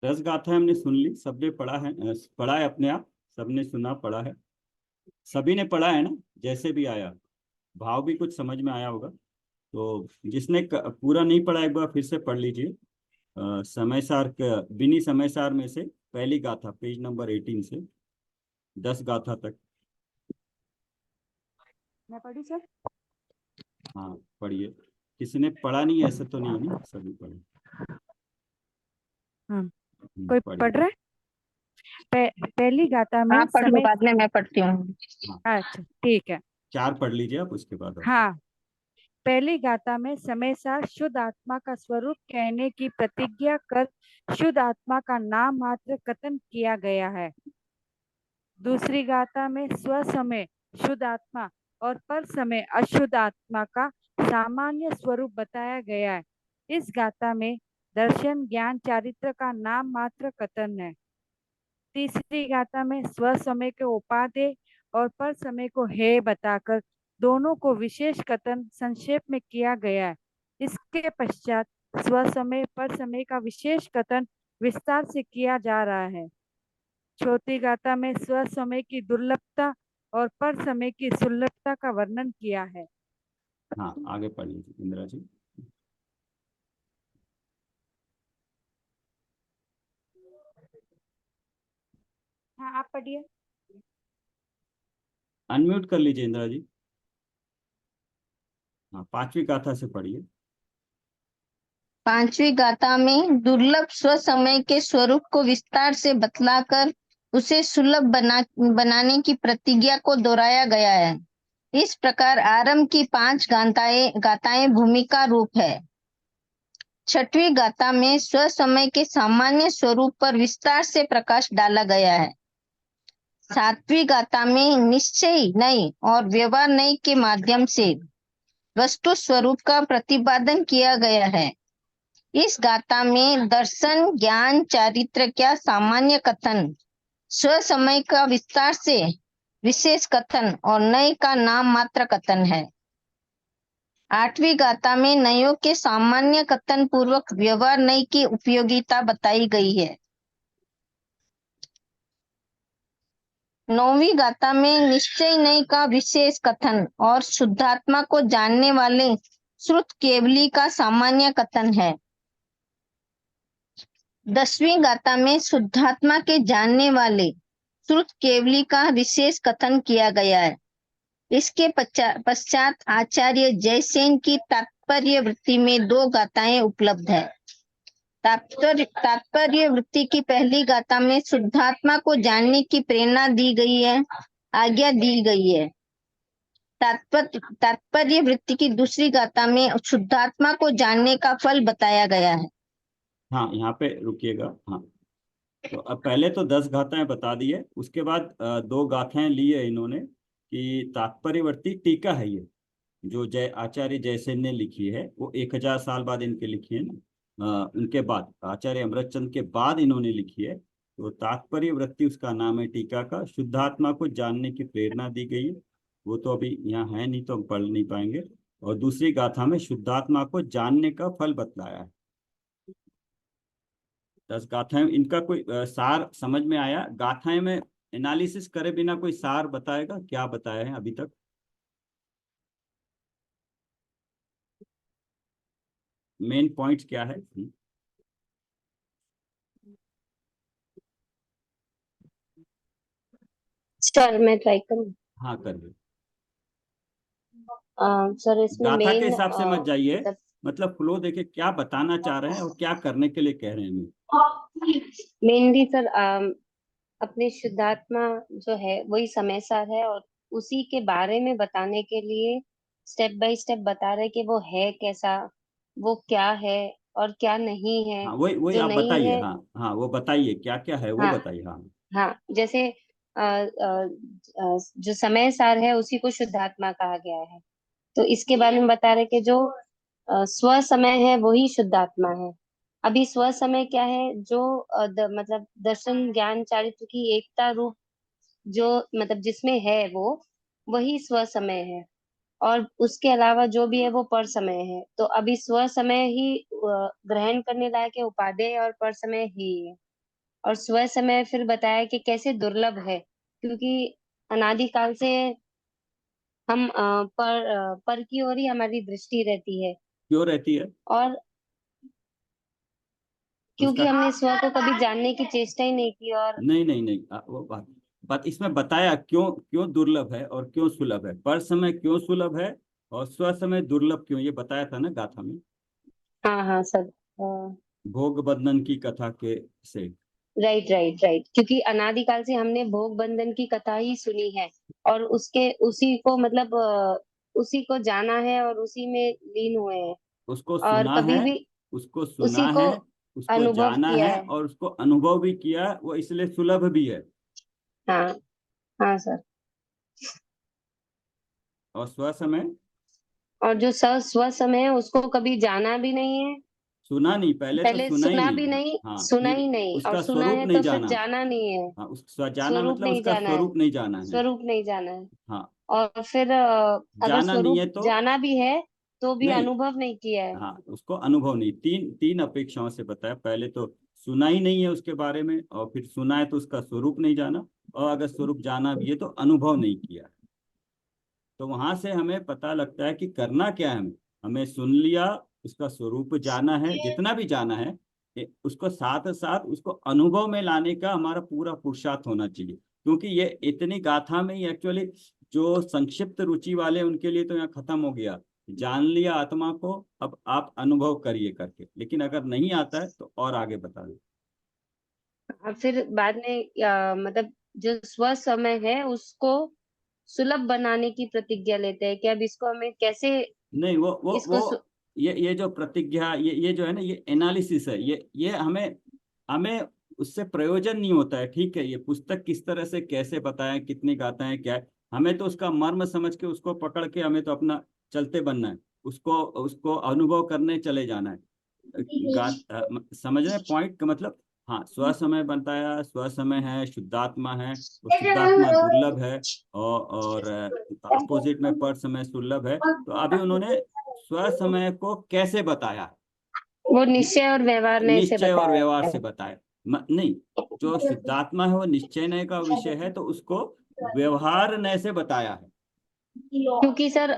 रस गाथा हमने सुन ली, सबने पढ़ा है, पढ़ा है अपने आप, सबने सुना पढ़ा है, सभी ने पढ़ा है ना, जैसे भी आया, भाव भी कुछ समझ में आया होगा। तो जिसने पूरा नहीं पढ़ा एक बार फिर से पढ़ लीजिए। समय सार बिनी समय सार में से पहली गाथा पेज नंबर 18 से 10 गाथा तक। मैं पढ़ी सर? हाँ पढ़िए। किसी ने पढ़ा नहीं ऐसा तो नहीं है ना, सभी पढ़े। हाँ, कोई पढ़िए। पढ़ रहा है? पहली गाथा में हाँ पढ़ लो, समय। बाद में मैं पढ़ती हूँ। हाँ अच्छा ठीक है। 4 पढ़ लीजिए आप, उसके बाद आप। हाँ, पहली गाथा में समय सार शुद्ध आत्मा का स्वरूप कहने की प्रतिज्ञा कर शुद्ध आत्मा का नाम मात्र कथन किया गया है। दूसरी गाथा में स्व समय शुद्ध आत्मा और पर समय अशुद्ध आत्मा का सामान्य स्वरूप बताया गया है। इस गाथा में दर्शन ज्ञान चारित्र का नाम मात्र कथन है। तीसरी गाथा में स्व समय के उपादेय और पर समय को है बताकर दोनों को विशेष कथन संक्षेप में किया गया है। इसके पश्चात स्व समय पर समय का विशेष कथन विस्तार से किया जा रहा है। चौथी गाथा में स्व समय की दुर्लभता और पर समय की सुलभता का वर्णन किया है। हाँ आगे पढ़ लीजिए इंदिरा जी। हाँ आप पढ़िए। अनम्यूट कर लीजिए इंदिरा जी। हाँ 5वीं गाथा से पढ़िए। पांचवी गाथा में दुर्लभ स्व समय के स्वरूप को विस्तार से बतलाकर उसे सुलभ बनाने की प्रतिज्ञा को दोहराया गया है। इस प्रकार आरंभ की 5 गाथाएं भूमिका रूप है। छठवीं गाथा में स्व समय के सामान्य स्वरूप पर विस्तार से प्रकाश डाला गया है। सातवीं गाथा में निश्चय नय और व्यवहार नय के माध्यम से वस्तु स्वरूप का प्रतिपादन किया गया है। इस गाथा में दर्शन ज्ञान चारित्र का सामान्य कथन, स्व समय का विस्तार से विशेष कथन और नय का नाम मात्र कथन है। आठवीं गाथा में नयों के सामान्य कथन पूर्वक व्यवहार नय की उपयोगिता बताई गई है। नौवीं गाथा में निश्चय नय का विशेष कथन और शुद्धात्मा को जानने वाले श्रुत केवली का सामान्य कथन है। 10वीं गाथा में शुद्धात्मा के जानने वाले श्रुत केवली का विशेष कथन किया गया है। इसके पश्चात आचार्य जयसेन की तात्पर्य वृत्ति में 2 गाथाएं उपलब्ध है। तात्पर्य वृत्ति की पहली गाथा में शुद्धात्मा को जानने की प्रेरणा दी गई है, आज्ञा दी गई है। तात्पर्य वृत्ति की दूसरी गाथा में शुद्धात्मा को जानने का फल बताया गया है। हाँ यहाँ पे रुकिएगा। हाँ तो अब पहले तो 10 गाथाएं बता दी है, उसके बाद 2 गाथाएं ली है इन्होंने कि तात्पर्यवर्ती टीका है ये, जो जय आचार्य जयसेन ने लिखी है, वो 1000 साल बाद इनके लिखी है ना। उनके बाद आचार्य अमृतचंद के बाद इन्होंने लिखी है। तो तात्पर्यवृत्ति उसका नाम है टीका का। शुद्धात्मा को जानने की प्रेरणा दी गई है, वो तो अभी यहाँ है नहीं तो हम पढ़ नहीं पाएंगे। और दूसरी गाथा में शुद्धात्मा को जानने का फल बतलाया है। 10 गाथाएं, इनका कोई सार समझ में आया? गाथाएं में एनालिसिस करे बिना कोई सार बताएगा क्या बताया है अभी तक? मेन पॉइंट क्या है? सर मैं ट्राई करूँ? हाँ करिए। सर इसमें गाथा के मेन हिसाब से मत जाइए, मतलब मतलब फ्लो देखे क्या बताना चाह रहे हैं और क्या करने के लिए कह रहे हैं हमें। मेनली सर अपने शुद्धात्मा जो है वही समय सार है और उसी के बारे में बताने के लिए स्टेप बाय स्टेप बता रहे कि वो है कैसा, वो क्या है और क्या नहीं है। हाँ वही वही जो आप नहीं बताइए। है, हाँ हाँ वो बताइए क्या क्या है वो हाँ बताइए। हाँ हाँ, जैसे जो समय सार है उसी को शुद्धात्मा कहा गया है। तो इसके बारे में बता रहे कि जो स्व समय है वही शुद्धात्मा है। अभी स्व समय क्या है? जो मतलब दर्शन ज्ञान चारित्र की एकता रूप जो मतलब जिसमें है वो वही स्व समय है। और उसके अलावा जो भी है वो पर समय है। तो अभी स्व समय ही ग्रहण करने लायक है, उपादेय और पर समय ही है। और स्व समय फिर बताया कि कैसे दुर्लभ है, क्योंकि अनादिकाल से हम पर की ओर ही हमारी दृष्टि रहती है, क्यों रहती है? और उसका क्योंकि हमने स्व को कभी जानने की चेष्टा ही नहीं की। और नहीं नहीं नहीं, वो बात बात इसमें बताया क्यों क्यों दुर्लभ है और क्यों सुलभ है, पर समय क्यों सुलभ है और स्व समय दुर्लभ क्यों, ये बताया था ना गाथा में, हाँ हाँ सर, भोग बंधन की कथा के से। राइट राइट राइट, क्योंकि अनादिकाल से हमने भोग बंधन की कथा ही सुनी है, और उसके उसी को मतलब उसी को जाना है और उसी में लीन हुए हैं, उसको और सुना है, कभी भी उसको उसी सुना को है, उसको अनुभव जाना किया है है। और उसको अनुभव भी किया, वो इसलिए सुलभ भी है। हाँ हाँ सर। और स्व समय और जो स्व समय है उसको कभी जाना भी नहीं है, सुना नहीं, पहले तो पहले सुना ही सुना नहीं। भी नहीं, हाँ, सुना फिर ही नहीं, और उसका सुना स्वरूप है नहीं तो फिर जाना। जाना नहीं है। हाँ, उस जाना स्वरूप मतलब नहीं उसका जाना है, स्वरूप नहीं जाना है। स्वरूप नहीं जाना है। हाँ, और फिर अगर जाना नहीं स्वरूप है तो जाना भी है तो भी नहीं। अनुभव नहीं किया है। हाँ, उसको अनुभव नहीं, तीन तीन अपेक्षाओं से बताया, पहले तो सुना ही नहीं है उसके बारे में, और फिर सुना है तो उसका स्वरूप नहीं जाना, और अगर स्वरूप जाना भी है तो अनुभव नहीं किया। तो वहां से हमें पता लगता है कि करना क्या है, हमें हमें सुन लिया, उसका स्वरूप जाना है, जितना भी जाना है, उसको साथ साथ उसको अनुभव में लाने का हमारा पूरा पुरुषार्थ होना चाहिए, क्योंकि ये इतनी गाथा में ही एक्चुअली जो संक्षिप्त रुचि वाले उनके लिए तो यहाँ खत्म हो गया, जान लिया आत्मा को, अब आप अनुभव करिए करके, लेकिन अगर नहीं आता है तो और आगे बता दो। और फिर बाद में मतलब जो स्व समय है उसको सुलभ बनाने की प्रतिज्ञा लेते हैं कि अब इसको हमें कैसे नहीं, इसको ये जो प्रतिज्ञा, ये जो है ना, ये एनालिसिस है, ये हमें हमें उससे प्रयोजन नहीं होता है, ठीक है, ये पुस्तक किस तरह से कैसे बताएं, कितनी गाथाएं क्या है, हमें तो उसका मर्म समझ के उसको पकड़ के हमें तो अपना चलते बनना है, उसको उसको अनुभव करने चले जाना है। समझ रहे हैं पॉइंट का मतलब? हाँ, स्व समय बताया, स्व समय है, शुद्धात्मा है, वो शुद्धात्मा दुर्लभ है, और अपोजिट में पर समय सुलभ है। तो अभी उन्होंने स्व समय को कैसे बताया है? वो निश्चय और व्यवहार ने से निश्चय और व्यवहार बताया से है। बताया। नहीं, जो शुद्धात्मा है वो निश्चय नय का विषय है, तो उसको व्यवहार नय से बताया है। क्योंकि सर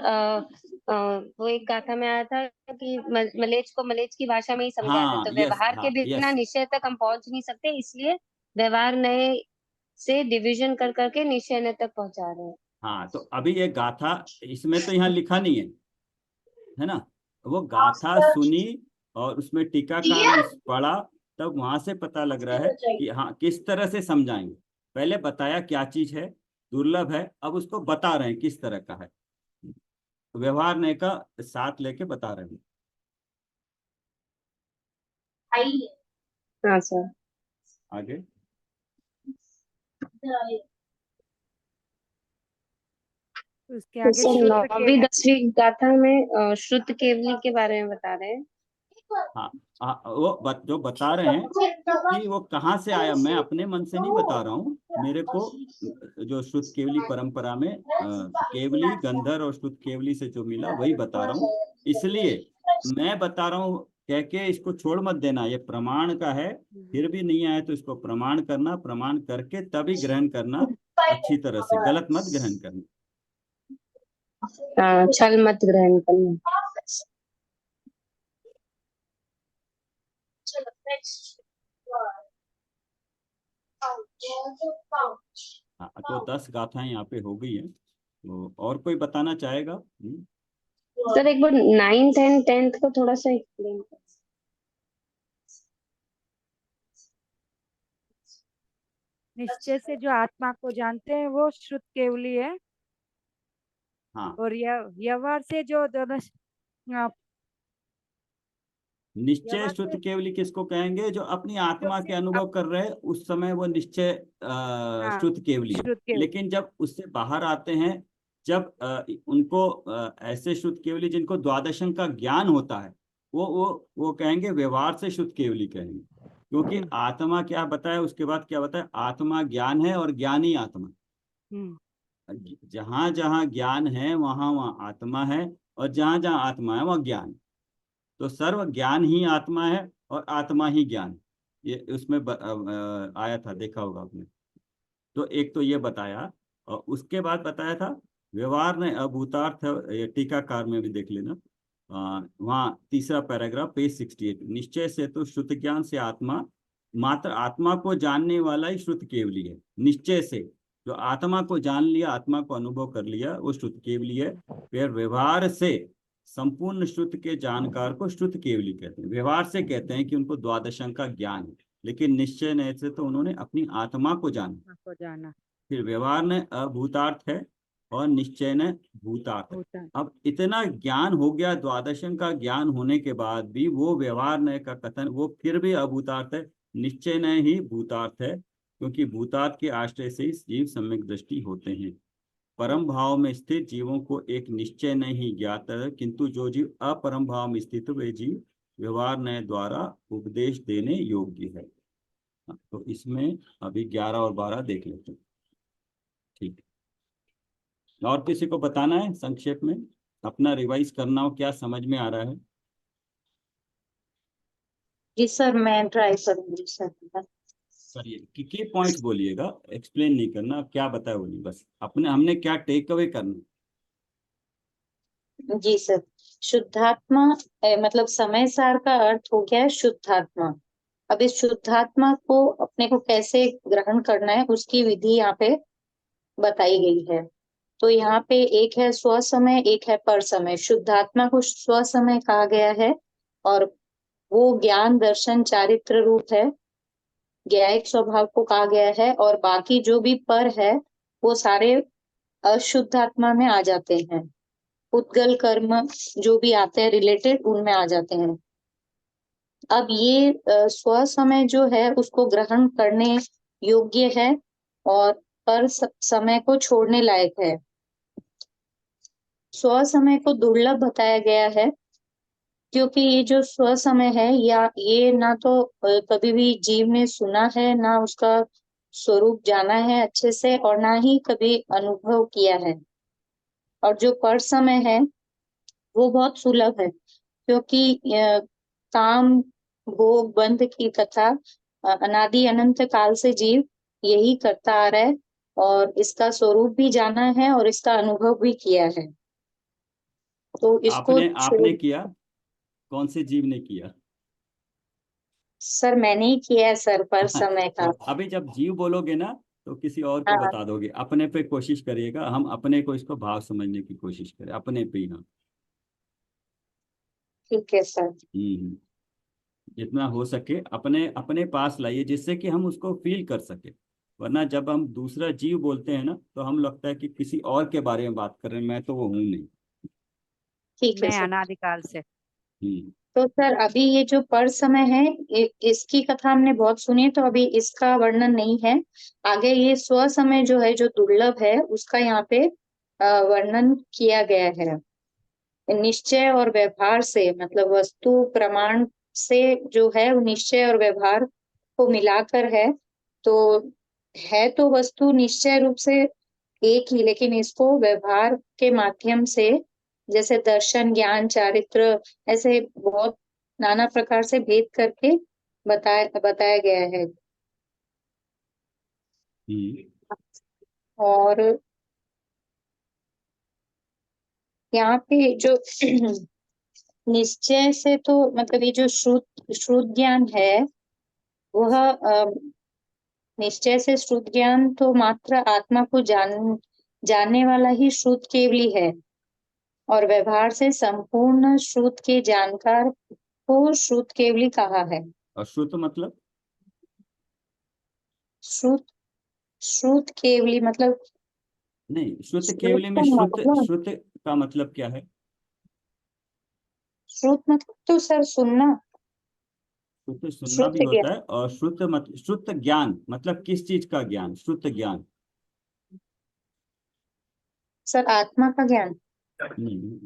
वो एक गाथा में आया था कि मलेच्छ को मलेच्छ की भाषा में ही समझाया था, हाँ, तो यस, व्यवहार के हाँ, बिना यस। निश्चय तक हम पहुंच नहीं सकते, इसलिए व्यवहार नए से डिवीजन कर करके निश्चय नए तक पहुंचा रहे हैं। हाँ, तो अभी ये गाथा इसमें तो यहाँ लिखा नहीं है ना, वो गाथा सुनी और उसमें टीकाकार ने पढ़ा, तब वहां से पता लग रहा है कि हाँ किस तरह से समझाएंगे। पहले बताया क्या चीज है, दुर्लभ है, अब उसको बता रहे हैं किस तरह का है, व्यवहार ने का साथ लेके बता रहे हैं। हाँ सर। आगे उसके तो आगे सर श्रुत के। 9वीं 10वीं गाथा में श्रुत केवली के बारे में बता रहे हैं। हाँ, वो जो बता रहे हैं कि वो कहाँ से आया, मैं अपने मन से नहीं बता रहा हूँ, मेरे को जो शुद्ध केवली परंपरा में केवली गंधर और शुद्ध केवली से जो मिला वही बता रहा हूँ, इसलिए मैं बता रहा हूँ, कह के इसको छोड़ मत देना, ये प्रमाण का है, फिर भी नहीं आया तो इसको प्रमाण करना, प्रमाण करके तभी ग्रहण करना, अच्छी तरह से, गलत मत ग्रहण करना। छल मत ग्रहण करना। हाँ, तो 10 गाथाएं यहाँ पे हो गई हैं, तो और कोई बताना चाहेगा? सर एक बार 9th एंड 10th को थोड़ा सा एक्सप्लेन कर। निश्चय से जो आत्मा को जानते हैं वो श्रुत केवली है, हाँ, और व्यवहार से जो दोनों निश्चय व्यवहार शुद्ध से केवली किसको कहेंगे? जो अपनी जो आत्मा के अप, अनुभव कर रहे हैं उस समय वो निश्चय हाँ, शुद्ध केवली है। श्रुत केवली। लेकिन जब उससे बाहर आते हैं, जब उनको ऐसे शुद्ध केवली जिनको द्वादशन का ज्ञान होता है, वो कहेंगे, व्यवहार से शुद्ध केवली कहेंगे, क्योंकि हम्म आत्मा क्या बताया, उसके बाद क्या बताया, आत्मा ज्ञान है और ज्ञानी आत्मा। हम्म जहां जहां ज्ञान है वहां वहां आत्मा है, और जहां जहां आत्मा है वहां ज्ञान। तो सर्व ज्ञान ही आत्मा है और आत्मा ही ज्ञान। ये उसमें आया था, देखा होगा आपने। तो एक तो ये बताया, और उसके बाद बताया था व्यवहार ने अभूतार्थ, ये टीकाकार में भी देख लेना। वहाँ तीसरा पैराग्राफ पेज 68, निश्चय से तो श्रुत ज्ञान से आत्मा, मात्र आत्मा को जानने वाला ही श्रुत केवली है। निश्चय से जो आत्मा को जान लिया, आत्मा को अनुभव कर लिया, वो श्रुत केवली है। फिर व्यवहार से संपूर्ण श्रुत के जानकार को श्रुत केवली कहते हैं। व्यवहार से कहते हैं कि उनको द्वादशांग का ज्ञान है, लेकिन निश्चय ने से तो उन्होंने अपनी आत्मा को जाना। को जाना। फिर व्यवहार ने अभूतार्थ है और निश्चय ने भूतार्थ है। होता अब इतना ज्ञान हो गया, द्वादशं का ज्ञान होने के बाद भी वो व्यवहार ने का कथन वो फिर भी अभूतार्थ है, निश्चय ने ही भूतार्थ है, क्योंकि भूतार्थ के आश्रय से ही जीव सम्यक दृष्टि होते हैं। परम भाव में स्थित जीवों को एक निश्चय नहीं ज्ञात है, किंतु जो जीव अपरम भाव में स्थित वे जीव व्यवहार ने द्वारा उपदेश देने योग्य है। तो इसमें अभी 11 और 12 देख लेते हैं। ठीक है, और किसी को बताना है संक्षेप में, अपना रिवाइज करना हो, क्या समझ में आ रहा है? जी सर, मैं ट्राई करूंगी सर। करिए, कि पॉइंट्स बोलिएगा, एक्सप्लेन नहीं करना, क्या बताया बोलिए, बस अपने हमने क्या टेक अवे करना। जी सर, शुद्धात्मा मतलब समय सार का अर्थ हो गया है शुद्धात्मा। अब इस शुद्धात्मा को अपने को कैसे ग्रहण करना है उसकी विधि यहाँ पे बताई गई है। तो यहाँ पे एक है स्व समय, एक है पर समय। शुद्धात्मा को स्व समय कहा गया है और वो ज्ञान दर्शन चारित्र रूप है, ज्ञायिक स्वभाव को कहा गया है। और बाकी जो भी पर है वो सारे अशुद्ध आत्मा में आ जाते हैं। उद्गल कर्म जो भी आते हैं रिलेटेड उनमें आ जाते हैं। अब ये स्व समय जो है उसको ग्रहण करने योग्य है और पर समय को छोड़ने लायक है। स्व समय को दुर्लभ बताया गया है क्योंकि ये जो स्व समय है या ये ना तो कभी भी जीव ने सुना है, ना उसका स्वरूप जाना है अच्छे से, और ना ही कभी अनुभव किया है। और जो पर समय है वो बहुत सुलभ है क्योंकि काम भोग बंध की कथा अनादि अनंत काल से जीव यही करता आ रहा है और इसका स्वरूप भी जाना है और इसका अनुभव भी किया है। तो इसको आपने किया, कौन से जीव ने किया? सर मैंने ही किया है सर, पर समय तो का। अभी जब जीव बोलोगे ना तो किसी और को हाँ बता दोगे, अपने पे कोशिश करिएगा, हम अपने को इसको भाव समझने की कोशिश करें, अपने पे ही। हाँ, ठीक है सर। जितना हो सके अपने अपने पास लाइए, जिससे कि हम उसको फील कर सके। वरना जब हम दूसरा जीव बोलते हैं ना तो हम लगता है कि किसी और के बारे में बात कर रहे हैं, मैं तो वो हूं नहीं। ठीक है मैं सर। अनादिकाल से। तो सर अभी ये जो पर समय है इसकी कथा हमने बहुत सुनी है, तो अभी इसका वर्णन नहीं है। आगे ये स्व समय जो है जो दुर्लभ है उसका यहाँ पे वर्णन किया गया है। निश्चय और व्यवहार से मतलब वस्तु प्रमाण से जो है वो निश्चय और व्यवहार को मिलाकर है। तो है तो वस्तु निश्चय रूप से एक ही, लेकिन इसको व्यवहार के माध्यम से जैसे दर्शन ज्ञान चारित्र ऐसे बहुत नाना प्रकार से भेद करके बताया गया है। और यहाँ पे जो निश्चय से तो मतलब ये जो श्रुत श्रुत ज्ञान है वह निश्चय से श्रुत ज्ञान तो मात्र आत्मा को जानने वाला ही श्रुत केवली है और व्यवहार से संपूर्ण श्रुत के जानकार को श्रुत केवली कहा है। और श्रुत मतलब? श्रुत श्रुत केवली मतलब नहीं, श्रुत श्रुत केवली में का श्रुत मतलब श्रुत का मतलब क्या है? श्रुत मतलब तो सर सुनना। श्रुत सुनना श्रुत भी होता ज्ञान है, और श्रुत मतलब श्रुत ज्ञान मतलब किस चीज का ज्ञान? श्रुत ज्ञान सर आत्मा का ज्ञान। नहीं,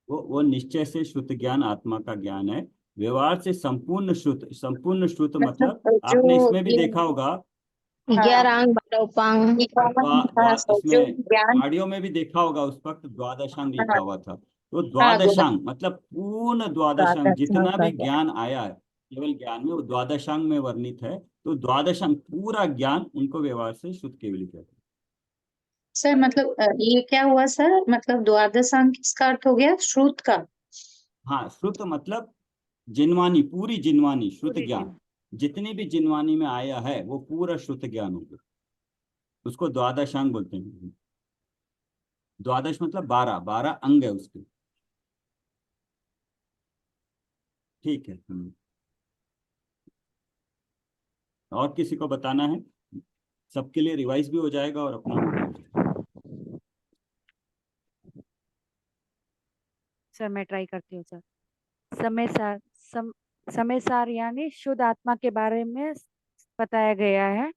वो निश्चय से श्रुत ज्ञान आत्मा का ज्ञान है। व्यवहार से संपूर्ण श्रुत, संपूर्ण श्रुत मतलब मतलब आपने जो इसमें भी ये देखा होगा, 11 अंग 12 उपांग। हाँ सर जो इसमें ज्ञान। ऑडियो में भी देखा होगा, उस वक्त द्वादशांग लिखा हाँ हुआ था। तो हाँ द्वादशांग मतलब पूर्ण द्वादशांग जितना भी ज्ञान आया है केवल ज्ञान में, वो द्वादशांग में वर्णित है। तो द्वादशांग पूरा ज्ञान उनको व्यवहार से शुद्ध केवली कहते हैं। सर मतलब ये क्या हुआ सर, मतलब द्वादशांग किसका अर्थ हो गया, श्रुत का? हाँ, श्रुत मतलब जिनवानी, पूरी जिनवानी, श्रुत पूरी ज्ञान। दिन जितनी भी जिनवानी में आया है वो पूरा श्रुत ज्ञान हो गया, उसको द्वादशांग बोलते हैं। द्वादश मतलब 12, 12 अंग है उसके। ठीक है। और किसी को बताना है? सबके लिए रिवाइज भी हो जाएगा और अपना भी हो जाएगा। सर मैं ट्राई करती हूँ सर। समय सार समय सार यानी शुद्ध आत्मा के बारे में बताया गया है।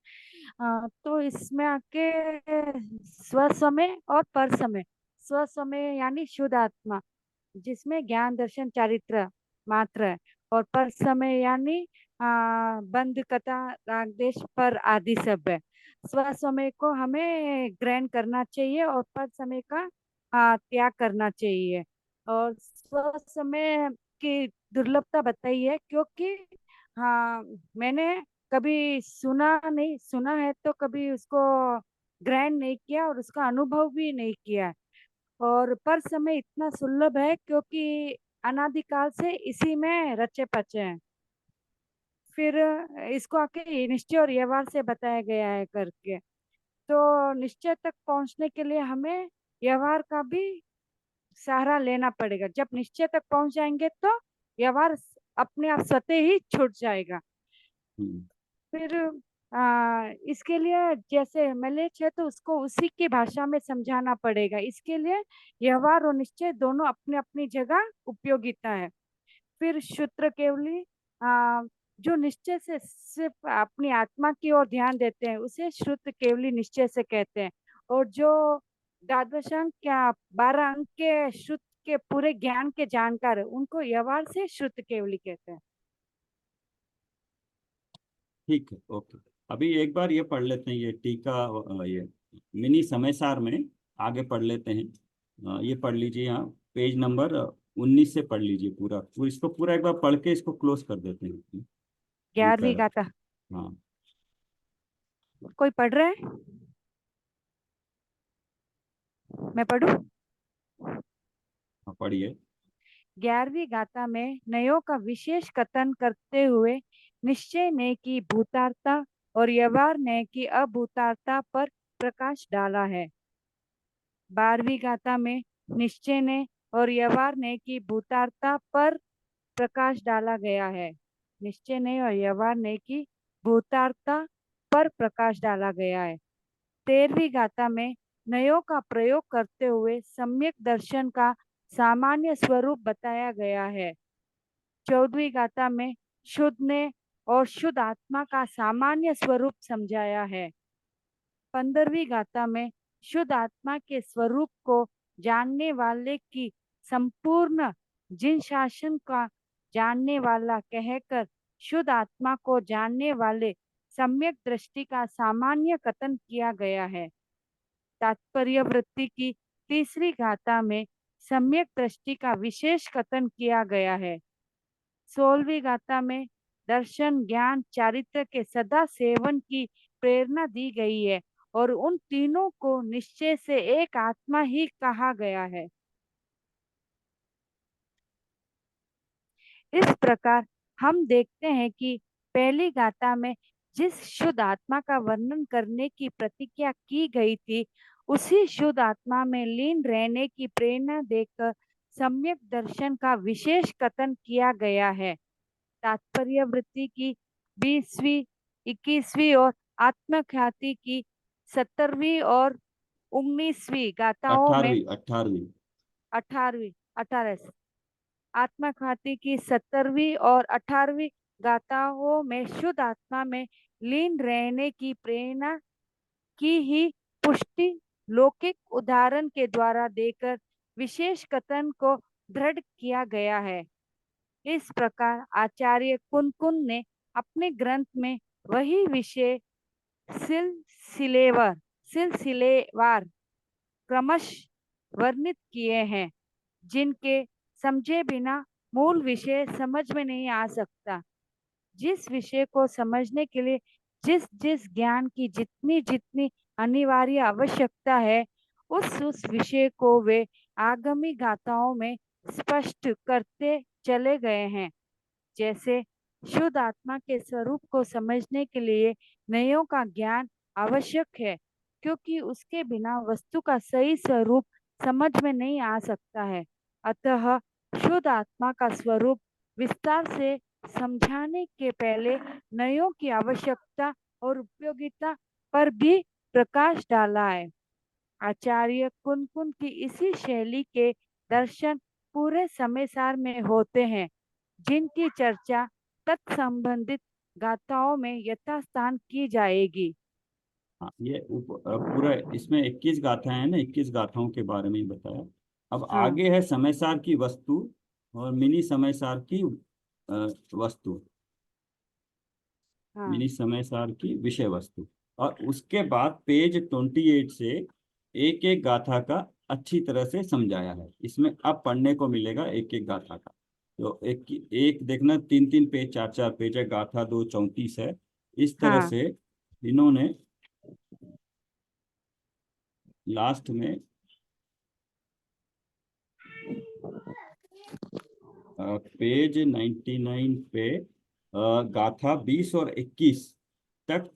तो इसमें आके स्व समय और पर समय। स्व समय यानी शुद्ध आत्मा, जिसमें ज्ञान दर्शन चारित्र मात्र है। और पर समय यानी बंध कथा राग देश पर आदि सब है। स्व समय को हमें ग्रहण करना चाहिए और पर समय का त्याग करना चाहिए। और स्व समय की दुर्लभता बताई है, क्योंकि हाँ, मैंने कभी सुना है तो कभी उसको ग्रहण नहीं किया और उसका अनुभव भी नहीं किया। और पर समय इतना सुलभ है क्योंकि अनादिकाल से इसी में रचे पचे हैं। फिर इसको आके निश्चय और व्यवहार से बताया गया है करके। तो निश्चय तक पहुंचने के लिए हमें व्यवहार का भी सहारा लेना पड़ेगा। जब निश्चय तक पहुंच जाएंगे तो व्यवहार अपने आप स्वतः ही छूट जाएगा। हम्म। फिर इसके लिए जैसे मैलेच है तो उसको उसी की भाषा में समझाना पड़ेगा। इसके लिए व्यवहार और निश्चय दोनों अपनी अपनी जगह उपयोगिता है। फिर सूत्र केवली जो निश्चय से सिर्फ अपनी आत्मा की ओर ध्यान देते हैं उसे श्रुत केवली निश्चय से कहते हैं। और जो द्वादशांक क्या 12 अंक के श्रुत के पूरे ज्ञान के जानकार है उनको व्यवहार से श्रुत केवली कहते हैं। ठीक है, ओके। अभी एक बार ये पढ़ लेते हैं, ये टीका, ये मिनी समय सार में आगे पढ़ लेते हैं। ये पढ़ लीजिए, यहाँ पेज नंबर 19 से पढ़ लीजिए पूरा। इसको पूरा एक बार पढ़ के इसको क्लोज कर देते हैं, ये 11वीं पैरा। गाथा हाँ। कोई पढ़ रहा है? मैं पढ़ूं? हाँ, पढ़िए। 11वीं गाथा में नयों का विशेष कथन करते हुए निश्चय ने की भूतार्था और व्यवहार ने की अभूतार्था पर प्रकाश डाला है। 12वीं गाथा में निश्चय ने और व्यवहार ने की भूतार्था पर प्रकाश डाला गया है। निश्चय ने और व्यवहार ने की भूतार्था पर प्रकाश डाला गया है। 13वीं गाथा में नयों का प्रयोग करते हुए सम्यक दर्शन का सामान्य स्वरूप बताया गया है। 14वीं गाथा में शुद्ध ने और शुद्ध आत्मा का सामान्य स्वरूप समझाया है। 15वीं गाथा में शुद्ध आत्मा के स्वरूप को जानने वाले की संपूर्ण जिन शासन का जानने वाला कहकर शुद्ध आत्मा को जानने वाले सम्यक दृष्टि का सामान्य कथन किया गया है। तात्पर्य वृत्ति की 3री गाथा में सम्यक दृष्टि का विशेष कथन किया गया है। 16वीं गाथा में दर्शन ज्ञान चारित्र के सदा सेवन की प्रेरणा दी गई है और उन तीनों को निश्चय से एक आत्मा ही कहा गया है। इस प्रकार हम देखते हैं कि पहली गाथा में जिस शुद्ध आत्मा का वर्णन करने की प्रतिज्ञा की गई थी उसी शुद्ध आत्मा में लीन रहने की प्रेरणा देकर सम्यक दर्शन का विशेष कथन किया गया है। तात्पर्य वृत्ति की 20वीं 21वीं और आत्मख्याति की 17वीं और 19वीं गाथाओं में 18वीं, 18वीं। 18वीं 18 आत्मख्याति की 17वीं और 18वीं गाथाओं में शुद्ध आत्मा में लीन रहने की प्रेरणा की ही पुष्टि लौकिक उदाहरण के द्वारा देकर विशेष कथन को दृढ़ किया गया है। इस प्रकार आचार्य कुनकुन ने अपने ग्रंथ में वही विषय सिलसिलेवार क्रमश वर्णित किए हैं जिनके समझे बिना मूल विषय समझ में नहीं आ सकता। जिस विषय को समझने के लिए जिस जिस ज्ञान की जितनी जितनी अनिवार्य आवश्यकता है, उस विषय को वे आगामी गाथाओं में स्पष्ट करते चले गए हैं। जैसे शुद्ध आत्मा के स्वरूप को समझने के लिए नयों का ज्ञान आवश्यक है, क्योंकि उसके बिना वस्तु का सही स्वरूप समझ में नहीं आ सकता है। अतः शुद्ध आत्मा का स्वरूप विस्तार से समझाने के पहले नयों की आवश्यकता और उपयोगिता पर भी प्रकाश डाला है। आचार्य कुन की इसी शैली के दर्शन पूरे समय सार में होते हैं, जिनकी चर्चा तत्संबंधित गाथाओं में यथास्थान की जाएगी। हाँ, ये पूरा इसमें 21 गाथाएं हैं ना, 21 गाथाओं के बारे में ही बताया। अब हाँ आगे है समयसार की वस्तु और मिनी समयसार की वस्तु, हाँ मिनी समयसार की विषय वस्तु। और उसके बाद पेज 28 से एक एक गाथा का अच्छी तरह से समझाया है। इसमें अब पढ़ने को मिलेगा एक एक गाथा का। तो एक एक देखना, 3 3 पेज, 4 4 पेज है। गाथा 2 34 है। इस तरह हाँ से इन्होंने लास्ट में पेज 99 पे गाथा 20 और 21 तक,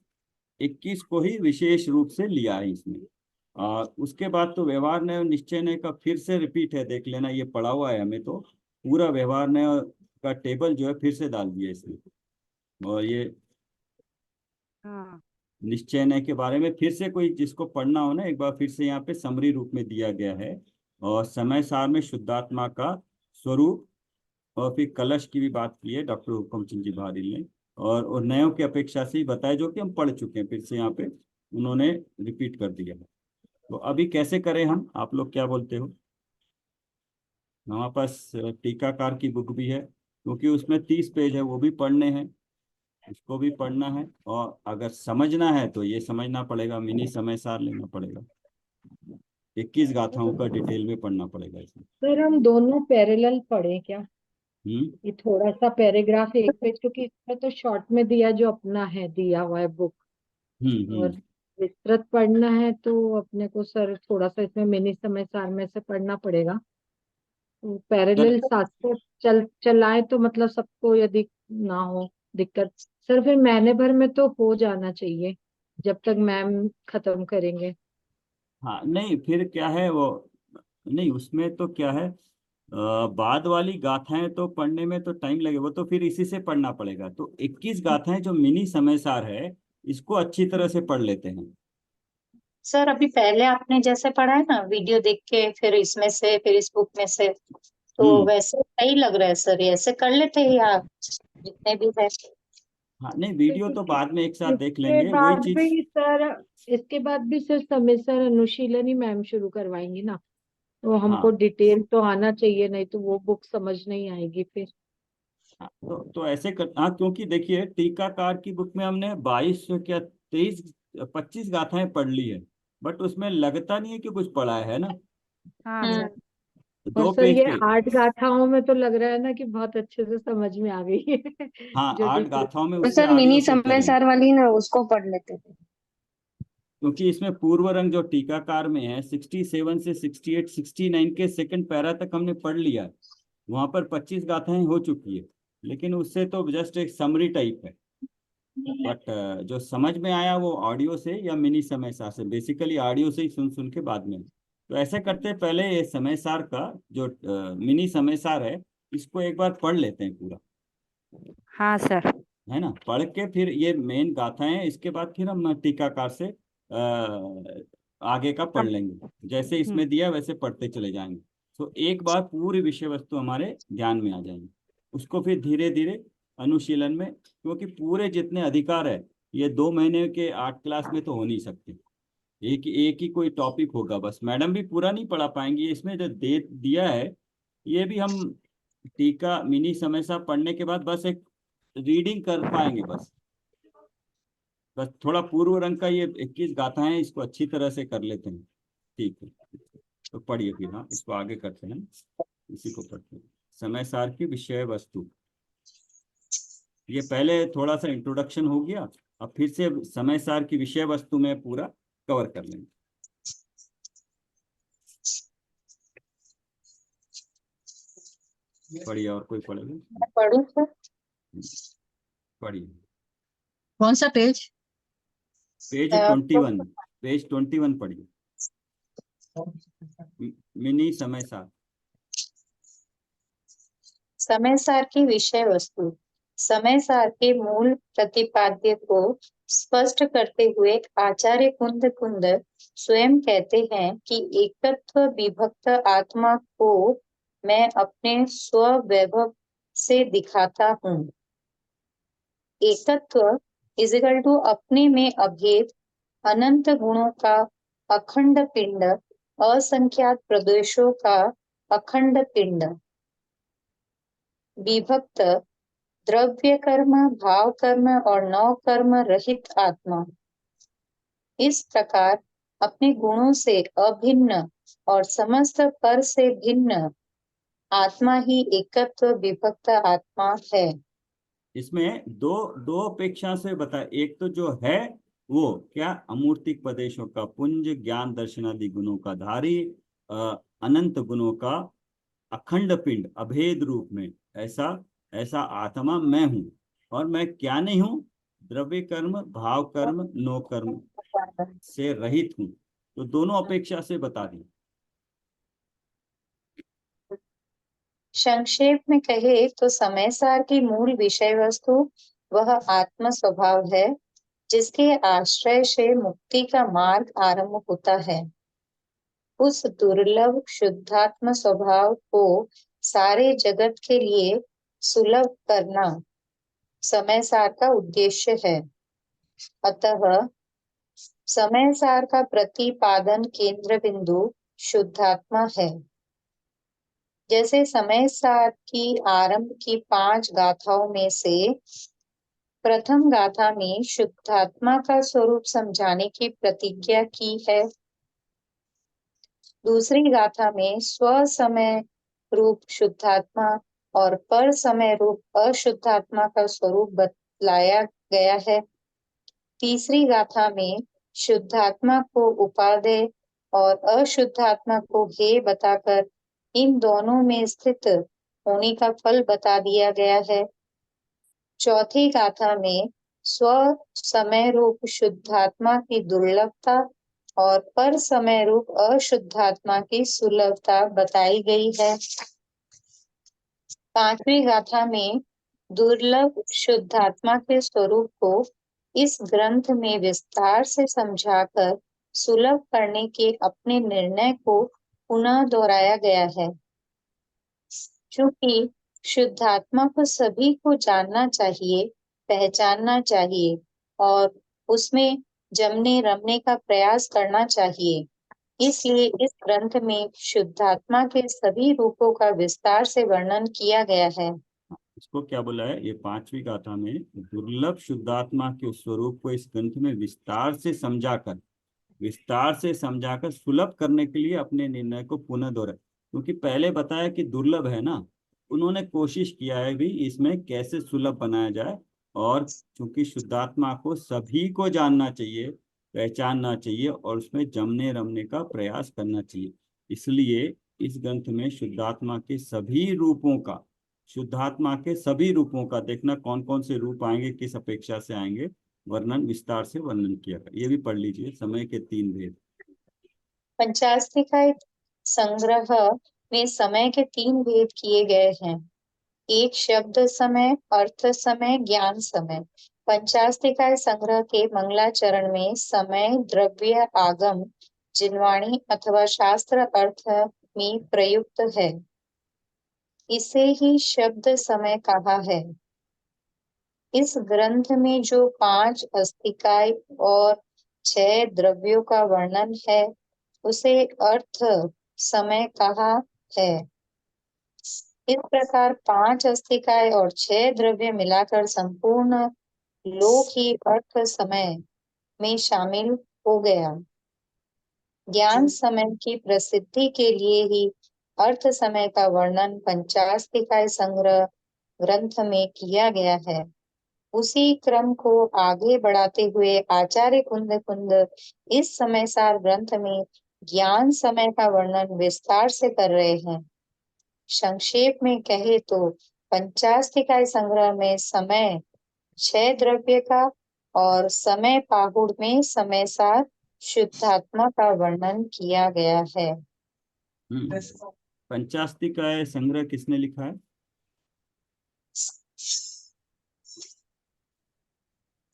21 को ही विशेष रूप से लिया है इसमें। उसके बाद तो व्यवहार न्याय और निश्चय न्याय का फिर से रिपीट है, देख लेना, ये पढ़ा हुआ है हमें। तो पूरा व्यवहार न्याय का टेबल जो है फिर से डाल दिया इसमें। और ये हाँ निश्चय न्याय के बारे में फिर से कोई जिसको पढ़ना हो ना, एक बार फिर से यहाँ पे समरी रूप में दिया गया है। और समय सार में शुद्धात्मा का स्वरूप और फिर कलश की भी बात की है डॉक्टर हुक्म चंद जी बहादुर ने। और नयों की अपेक्षा से ही बताया, जो कि हम पढ़ चुके हैं, फिर से यहाँ पे उन्होंने रिपीट कर दिया है। तो अभी कैसे करें हम, आप लोग क्या बोलते हो? हमारे पास टीकाकार की बुक भी है, क्योंकि उसमें 30 पेज है, वो भी पढ़ने हैं, उसको भी पढ़ना है। और अगर समझना है तो ये समझना पड़ेगा, मिनी समय सार लेना पड़ेगा। 21 गाथाओं का डिटेल में पढ़ना पड़ेगा इसमें। सर हम दोनों पैरेलल पढ़े क्या? हम्म ये थोड़ा सा पैराग्राफ एक पेज, क्योंकि इसमें तो शॉर्ट में दिया जो अपना है दिया हुआ है बुक, और हम्म। विस्तृत पढ़ना है तो अपने को सर थोड़ा सा इसमें मिनी समय सार में से पढ़ना पड़ेगा। तो सर, पैरेलल साथ साथ चलाए तो मतलब सबको यदि ना हो दिक्कत, सर फिर महीने भर में तो हो जाना चाहिए जब तक मैम खत्म करेंगे। हाँ नहीं, फिर क्या है वो, नहीं उसमें तो क्या है, बाद वाली गाथाएं तो पढ़ने में तो टाइम लगे, वो तो फिर इसी से पढ़ना पड़ेगा। तो 21 गाथाएं जो मिनी समय सार है, इसको अच्छी तरह से पढ़ लेते हैं। सर अभी पहले आपने जैसे पढ़ा है ना, वीडियो देख के फिर इसमें से फिर इस बुक में से, तो हम्म। वैसे सही लग रहा है सर, ये ऐसे कर लेते हैं या जितने भी है। हाँ नहीं, वीडियो तो बाद में एक साथ देख इसके लेंगे, वही बाद चीज। भी सर, इसके बाद भी सर समय सर अनुशीलन ही मैम शुरू करवाएंगी ना, तो हमको हाँ डिटेल तो आना चाहिए, नहीं तो वो बुक समझ नहीं आएगी फिर। हाँ, तो ऐसे कर, हाँ क्योंकि देखिए टीकाकार की बुक में हमने 22 क्या 23 25 गाथाएं पढ़ ली है, बट उसमें लगता नहीं है कि कुछ पढ़ा है ना। हाँ हम्म। सर। और दो सर पेज ये पे, 8 गाथाओं में तो लग रहा है ना कि बहुत अच्छे से समझ में आ गई है हाँ जो 8 डिटेल। गाथाओं में तो उससे सर आगे मिनी वो तो समय करेंगे। सार वाली ना उसको पढ़ लेते थे। क्योंकि इसमें पूर्व रंग जो टीकाकार में है 67 से 68 69 के सेकंड पैरा तक हमने पढ़ लिया है। वहां पर 25 गाथाएं हो चुकी है, लेकिन उससे तो जस्ट एक समरी टाइप है। बट जो समझ में आया वो ऑडियो से या मिनी समय सार से, बेसिकली ऑडियो से ही सुन सुन के बाद में। तो ऐसे करते हैं, पहले ये समय सार का जो मिनी समय सार है, इसको एक बार पढ़ लेते हैं पूरा, हाँ सर। है ना। पढ़ के फिर ये मेन गाथाएं हैं, इसके बाद फिर हम टीकाकार से आगे का पढ़ हम लेंगे, जैसे हम्म, इसमें दिया वैसे पढ़ते चले जाएंगे। तो एक बार पूरी विषय वस्तु हमारे ध्यान में आ जाएंगी, उसको फिर धीरे धीरे अनुशीलन में, क्योंकि पूरे जितने अधिकार है ये 2 महीने के 8 क्लास में तो हो नहीं सकते। एक ही कोई टॉपिक होगा, बस मैडम भी पूरा नहीं पढ़ा पाएंगी। इसमें जो दे दिया है, ये भी हम टीका मिनी समय साहब पढ़ने के बाद बस एक रीडिंग कर पाएंगे बस। बस थोड़ा पूर्व रंग का ये 21 गाथाएं हैं, इसको अच्छी तरह से कर लेते हैं। ठीक है, तो पढ़िए फिर, हाँ इसको आगे करते हैं, इसी को पढ़ते हैं। समय सार की विषय वस्तु। ये पहले थोड़ा सा इंट्रोडक्शन हो गया, अब फिर से समय सार की विषय वस्तु में पूरा कवर कर लेंगे। पढ़िए, और कोई पढ़ेगा? मैं पढ़ूं सर? पढ़िए। कौन सा पेज? पेज अ, 21, पेज 21 पढ़िए। मिनी समय सार। समय सार की विषय वस्तु। समय सार के मूल प्रतिपाद्य को स्पष्ट करते हुए आचार्य कुंद कुंद स्वयं कहते हैं कि एकत्व विभक्त आत्मा को मैं अपने स्ववैभव से दिखाता हूँ। एकत्व इजिकल टू अपने में अभेद अनंत गुणों का अखंड पिंड, असंख्यात प्रदेशों का अखंड पिंड। विभक्त द्रव्य कर्म, भाव कर्म और नौ कर्म रहित आत्मा। इस प्रकार अपने गुणों से अभिन्न और समस्त पर से भिन्न आत्मा ही एकत्व विभक्त आत्मा है। इसमें दो दो अपेक्षा से बता, एक तो जो है वो क्या, अमूर्तिक प्रदेशों का पुंज, ज्ञान दर्शन आदि गुणों का धारी, अनंत गुणों का अखंड पिंड, अभेद रूप में, ऐसा ऐसा आत्मा मैं हूं। और मैं क्या नहीं हूं? द्रव्य कर्म, भाव कर्म, नो कर्म से रहित हूं। तो दोनों अपेक्षा से बता दी। संक्षेप में कहे तो समय सार की मूल विषय वस्तु वह आत्म स्वभाव है, जिसके आश्रय से मुक्ति का मार्ग आरंभ होता है। उस दुर्लभ शुद्धात्म स्वभाव को सारे जगत के लिए सुलभ करना समय सार का उद्देश्य है। अतः समय सार का प्रतिपादन केंद्र बिंदु शुद्धात्मा है। जैसे समय सार की आरंभ की 5 गाथाओं में से प्रथम गाथा में शुद्धात्मा का स्वरूप समझाने की प्रतिज्ञा की है। दूसरी गाथा में स्व समय रूप शुद्धात्मा और पर समय रूप अशुद्धात्मा का स्वरूप बतलाया गया है। तीसरी गाथा में शुद्धात्मा को उपादेय और अशुद्धात्मा को हेय बताकर इन दोनों में स्थित होने का फल बता दिया गया है। चौथी गाथा में स्व समय रूप शुद्धात्मा की दुर्लभता और पर समय रूप अशुद्धात्मा की सुलभता बताई गई है। पांचवी गाथा में दुर्लभ शुद्धात्मा के स्वरूप को इस ग्रंथ में विस्तार से समझाकर सुलभ करने के अपने निर्णय को पुनः दोहराया गया है। क्योंकि शुद्धात्मा को सभी को जानना चाहिए, पहचानना चाहिए और उसमें जमने रमने का प्रयास करना चाहिए, इसलिए इस ग्रंथ में शुद्धात्मा के सभी रूपों का विस्तार से वर्णन किया गया है। इसको क्या बोला है? ये 5वीं गाथा में दुर्लभ शुद्धात्मा के स्वरूप को इस ग्रंथ में विस्तार से समझाकर सुलभ करने के लिए अपने निर्णय को पुनः दोहरा। क्योंकि पहले बताया कि दुर्लभ है ना, उन्होंने कोशिश किया है भी इसमें कैसे सुलभ बनाया जाए। और क्योंकि शुद्धात्मा को सभी को जानना चाहिए, पहचानना चाहिए और उसमें जमने रमने का प्रयास करना चाहिए, इसलिए इस ग्रंथ में शुद्धात्मा के सभी रूपों का देखना, कौन कौन से रूप आएंगे, किस अपेक्षा से आएंगे, वर्णन विस्तार से वर्णन किया गया। ये भी पढ़ लीजिए, समय के 3 भेद। पंचास्तिकाय संग्रह में समय के 3 भेद किए गए हैं। एक शब्द समय, अर्थ समय, ज्ञान समय। पंचास्तिकाय संग्रह के मंगलाचरण में समय द्रव्य आगम जिनवाणी अथवा शास्त्र अर्थ में प्रयुक्त है, इसे ही शब्द समय कहा है। इस ग्रंथ में जो 5 अस्तिकाय और 6 द्रव्यों का वर्णन है, उसे अर्थ समय कहा है। इस प्रकार 5 अस्तिकाय और 6 द्रव्य मिलाकर संपूर्ण लोक ही अर्थ समय में शामिल हो गया। ज्ञान समय की प्रसिद्धि के लिए ही अर्थ समय का वर्णन पंचास्तिकाय संग्रह ग्रंथ में किया गया है। उसी क्रम को आगे बढ़ाते हुए आचार्य कुंद कुंद इस समय सार ग्रंथ में ज्ञान समय का वर्णन विस्तार से कर रहे हैं। संक्षेप में कहे तो पंचास्तिकाय संग्रह में समय क्षय द्रव्य का और समय पाहुड़ में समय सार शुद्धात्मा का वर्णन किया गया है। पंचास्तिकाय संग्रह किसने लिखा है?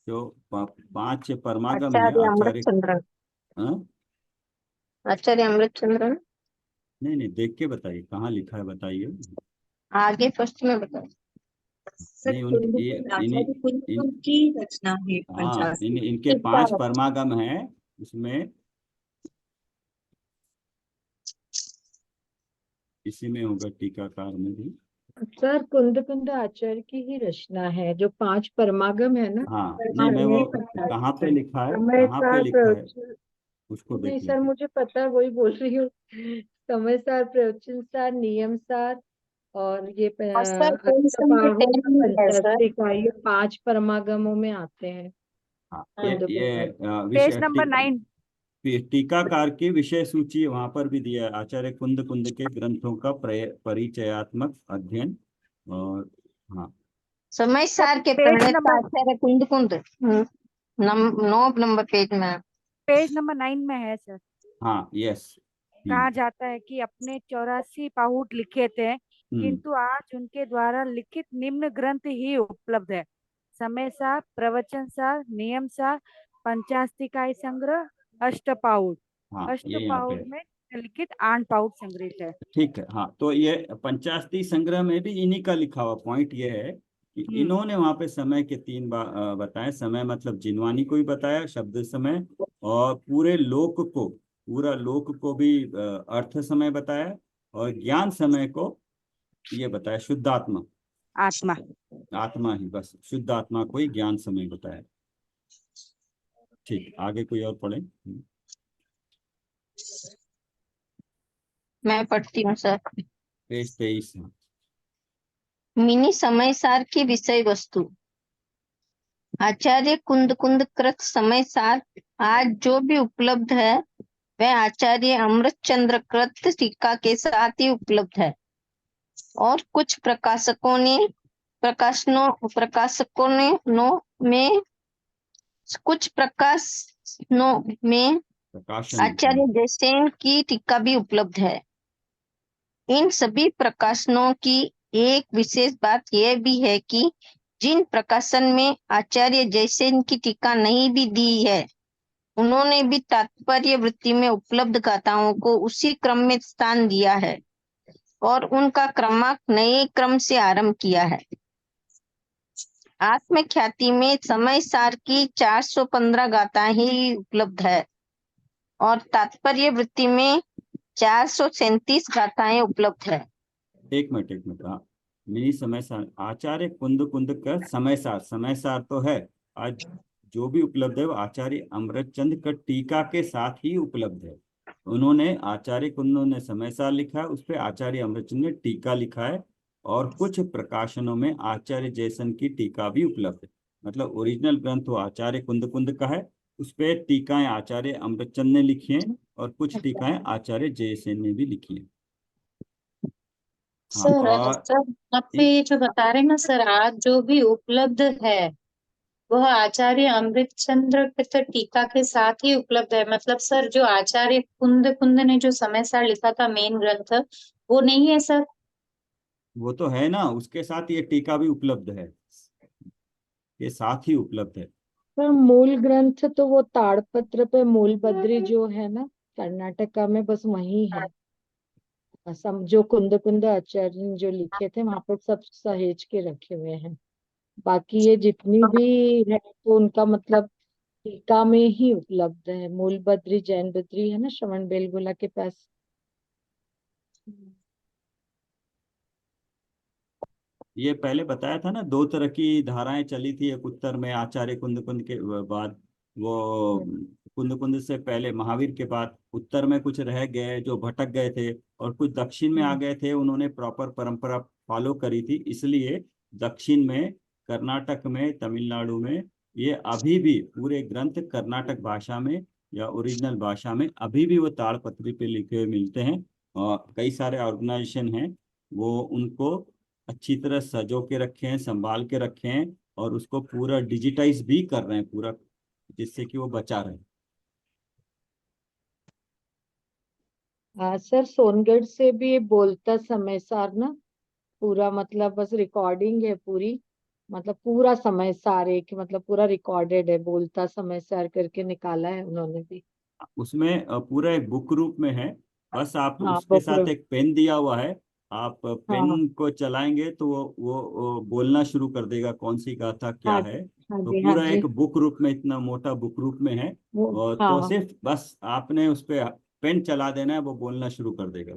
जो 5 परमागम है आचार्य आचार्य। अमृतचंद्र। हाँ? आचार्य अमृतचंद्र। नहीं नहीं, देख के बताइए कहाँ लिखा है, बताइए। आगे फर्स्ट में बताओ। नहीं आचार्य कुंद इन कुंद की रचना है हाँ, पंचास्त्र। इनके 5 परमागम हैं उसमें, इसी में होगा टीकाकार में भी। सर कुंद कुंद आचार्य की ही रचना है, जो 5 परमागम है ना। हाँ नहीं, मैं वो कहाँ पे लिखा है, समय कहाँ पे सार लिखा है प्रवचन। उसको नहीं देख सर, लीजिए। मुझे पता है, वही बोल रही हूँ। समय सार, प्रवचन सार, नियम सार और ये और सर पेज नंबर 10 में है सर। पंचास्तिका, ये 5 परमागमों में आते हैं। हाँ, कुंद ये कुंद विषय टीकाकार की विषय सूची वहां पर भी दिया है, आचार्य कुंद कुंद के ग्रंथों का परिचयात्मक अध्ययन। और हाँ, समय सार के पेज प्रणेता नंबर आचार्य कुंद कुंद 9 नंबर पेज में। पेज नंबर 9 में है सर। हाँ, यस। कहा जाता है कि अपने 84 पाहुट लिखे थे, हम्म किंतु आज उनके द्वारा लिखित निम्न ग्रंथ ही उपलब्ध है: समय सार, प्रवचन सार, नियम सार, पंचास्तिकाय संग्रह, अष्टपाउट। हाँ, ये यहाँ पे अष्टपाउट है। में लिखित 8 पाउट संग्रहित है। ठीक है। हाँ, तो ये पंचाशती संग्रह में भी इन्हीं का लिखा हुआ पॉइंट ये है कि इन्होंने वहां पे समय के 3 बताए। समय मतलब जिनवानी को भी बताया, शब्द समय, और पूरे लोक को, पूरा लोक को भी अर्थ समय बताया, और ज्ञान समय को ये बताया शुद्धात्मा। आत्मा। आत्मा ही, बस शुद्ध आत्मा को ही ज्ञान समय बताया। ठीक, आगे कोई और पढ़े। मैं पढ़ती हूँ सर। पेज 23। मिनी समय सार की विषय वस्तु। आचार्य कुंद कुंद कृत समय सार आज जो भी उपलब्ध है वह आचार्य अमृतचंद्र कृत टीका के साथ ही उपलब्ध है, और कुछ प्रकाशकों ने में कुछ प्रकाशनों में प्रकाशन। आचार्य जयसेन की टीका भी उपलब्ध है। इन सभी प्रकाशनों की एक विशेष बात यह भी है कि जिन प्रकाशन में आचार्य जयसेन की टीका नहीं भी दी है, उन्होंने भी तात्पर्य वृत्ति में उपलब्ध गाथाओं को उसी क्रम में स्थान दिया है और उनका क्रमांक नए क्रम से आरंभ किया है। आत्मख्याति में समय सार की 415 गाथाएं ही उपलब्ध है और तात्पर्य वृत्ति में 437 गाथाएं उपलब्ध है। एक मिनट। हाँ, मिनी समय सार, आचार्य कुंद कुंद का समय सार, समय सार तो है आज जो भी उपलब्ध है वो आचार्य अमृतचंद का टीका के साथ ही उपलब्ध है। उन्होंने, आचार्य कुंद ने समय सार लिखा है, उस पर आचार्य अमृतचंद ने टीका लिखा है, और कुछ प्रकाशनों में आचार्य जयसन की टीका भी उपलब्ध है। मतलब ओरिजिनल ग्रंथ वो आचार्य कुंद कुंद का है, उस पर टीकाएं आचार्य अमृतचंद ने लिखी हैं, और कुछ टीकाएं आचार्य जयसेन ने भी लिखी हैं। हाँ, सर और सर आप ये जो बता रहे हैं ना सर, आज जो भी उपलब्ध है वह आचार्य अमृतचंद्र कृत टीका के साथ ही उपलब्ध है। मतलब सर जो आचार्य कुंद कुंद ने जो समय सार लिखा था मेन ग्रंथ, वो नहीं है सर? वो तो है ना, उसके साथ ये टीका भी उपलब्ध है, ये साथ ही उपलब्ध है। पर मूल ग्रंथ तो वो ताड़पत्र पे मूल बद्री जो है ना, कर्नाटका में, बस वही है। असम जो कुंद कुंद आचार्य ने जो लिखे थे वहां पर सब सहेज के रखे हुए हैं। बाकी ये जितनी भी है तो उनका मतलब टीका में ही उपलब्ध है। मूल बद्री जैन बद्री है ना, श्रवण बेलगोला के पास। ये पहले बताया था ना, 2 तरह की धाराएं चली थी। एक उत्तर में आचार्य कुंद कुंद के बाद, वो कुंद कुंद से पहले महावीर के बाद उत्तर में कुछ रह गए जो भटक गए थे, और कुछ दक्षिण में आ गए थे, उन्होंने प्रॉपर परंपरा फॉलो करी थी, इसलिए दक्षिण में कर्नाटक में, तमिलनाडु में ये अभी भी पूरे ग्रंथ कर्नाटक भाषा में या ओरिजिनल भाषा में अभी भी वो ताड़पत्री पे लिखे हुए मिलते हैं। और कई सारे ऑर्गेनाइजेशन हैं वो उनको अच्छी तरह सजो के रखे हैं, संभाल के रखे हैं और उसको पूरा डिजिटाइज भी कर रहे हैं पूरा, जिससे कि वो बचा रहे। सर सोनगढ़ से भी ये बोलता समय सार ना, पूरा मतलब बस रिकॉर्डिंग है पूरी, मतलब पूरा समय सार एक मतलब पूरा रिकॉर्डेड है, बोलता समय सार करके निकाला है उन्होंने भी। उसमें पूरा एक बुक रूप में है। बस आप हाँ उसके साथ बकरो। एक पेन दिया हुआ है, आप हाँ पेन को चलाएंगे तो वो बोलना शुरू कर देगा कौन सी गाथा क्या हाँ है। हाँ तो जी हाँ पूरा जी। एक बुक रूप में, इतना मोटा बुक रूप में है। वो और तो हाँ। सिर्फ बस आपने उस पे पेन चला देना है, वो बोलना शुरू कर देगा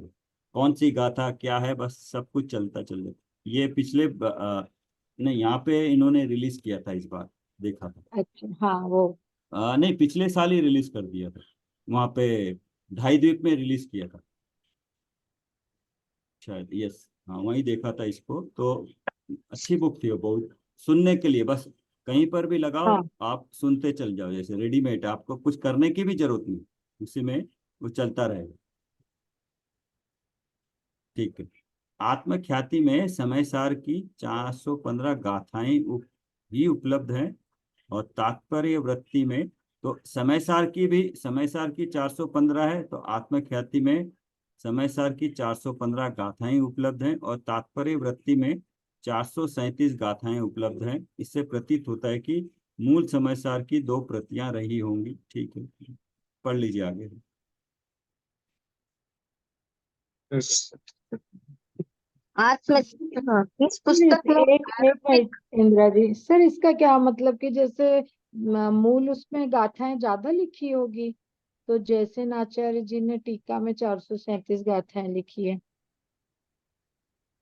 कौन सी गाथा क्या है, बस सब कुछ चलता चल जाए। ये पिछले नहीं, यहाँ पे इन्होंने रिलीज किया था इस बार, देखा था। अच्छा हाँ वो। नहीं, पिछले साल ही रिलीज कर दिया था वहाँ पे, ढाई द्वीप में रिलीज किया था शायद। यस, हाँ वहीं देखा था इसको। तो अच्छी बुक थी वो बहुत, सुनने के लिए बस कहीं पर भी लगाओ हाँ आप सुनते चल जाओ, जैसे रेडीमेड, आपको कुछ करने की भी जरूरत नहीं, उसी में वो चलता रहेगा। ठीक है। आत्मख्याति में समय सार की 415 गाथाएं भी उपलब्ध हैं। और तात्पर्य वृत्ति में तो समय सार की 415 है, तो आत्मख्याति में समय सार की 415 गाथाएं उपलब्ध हैं और तात्पर्य वृत्ति में 437 गाथाएं उपलब्ध हैं। इससे प्रतीत होता है कि मूल समय सार की 2 प्रतियां रही होंगी। ठीक है, पढ़ लीजिए आगे। आत्म हाँ, इस पुस्तक में एक एक मिनट इंदिरा जी, सर इसका क्या मतलब कि जैसे मूल उसमें गाथाएं ज्यादा लिखी होगी, तो जैसे आचार्य जी ने टीका में 437 गाथाएं लिखी है।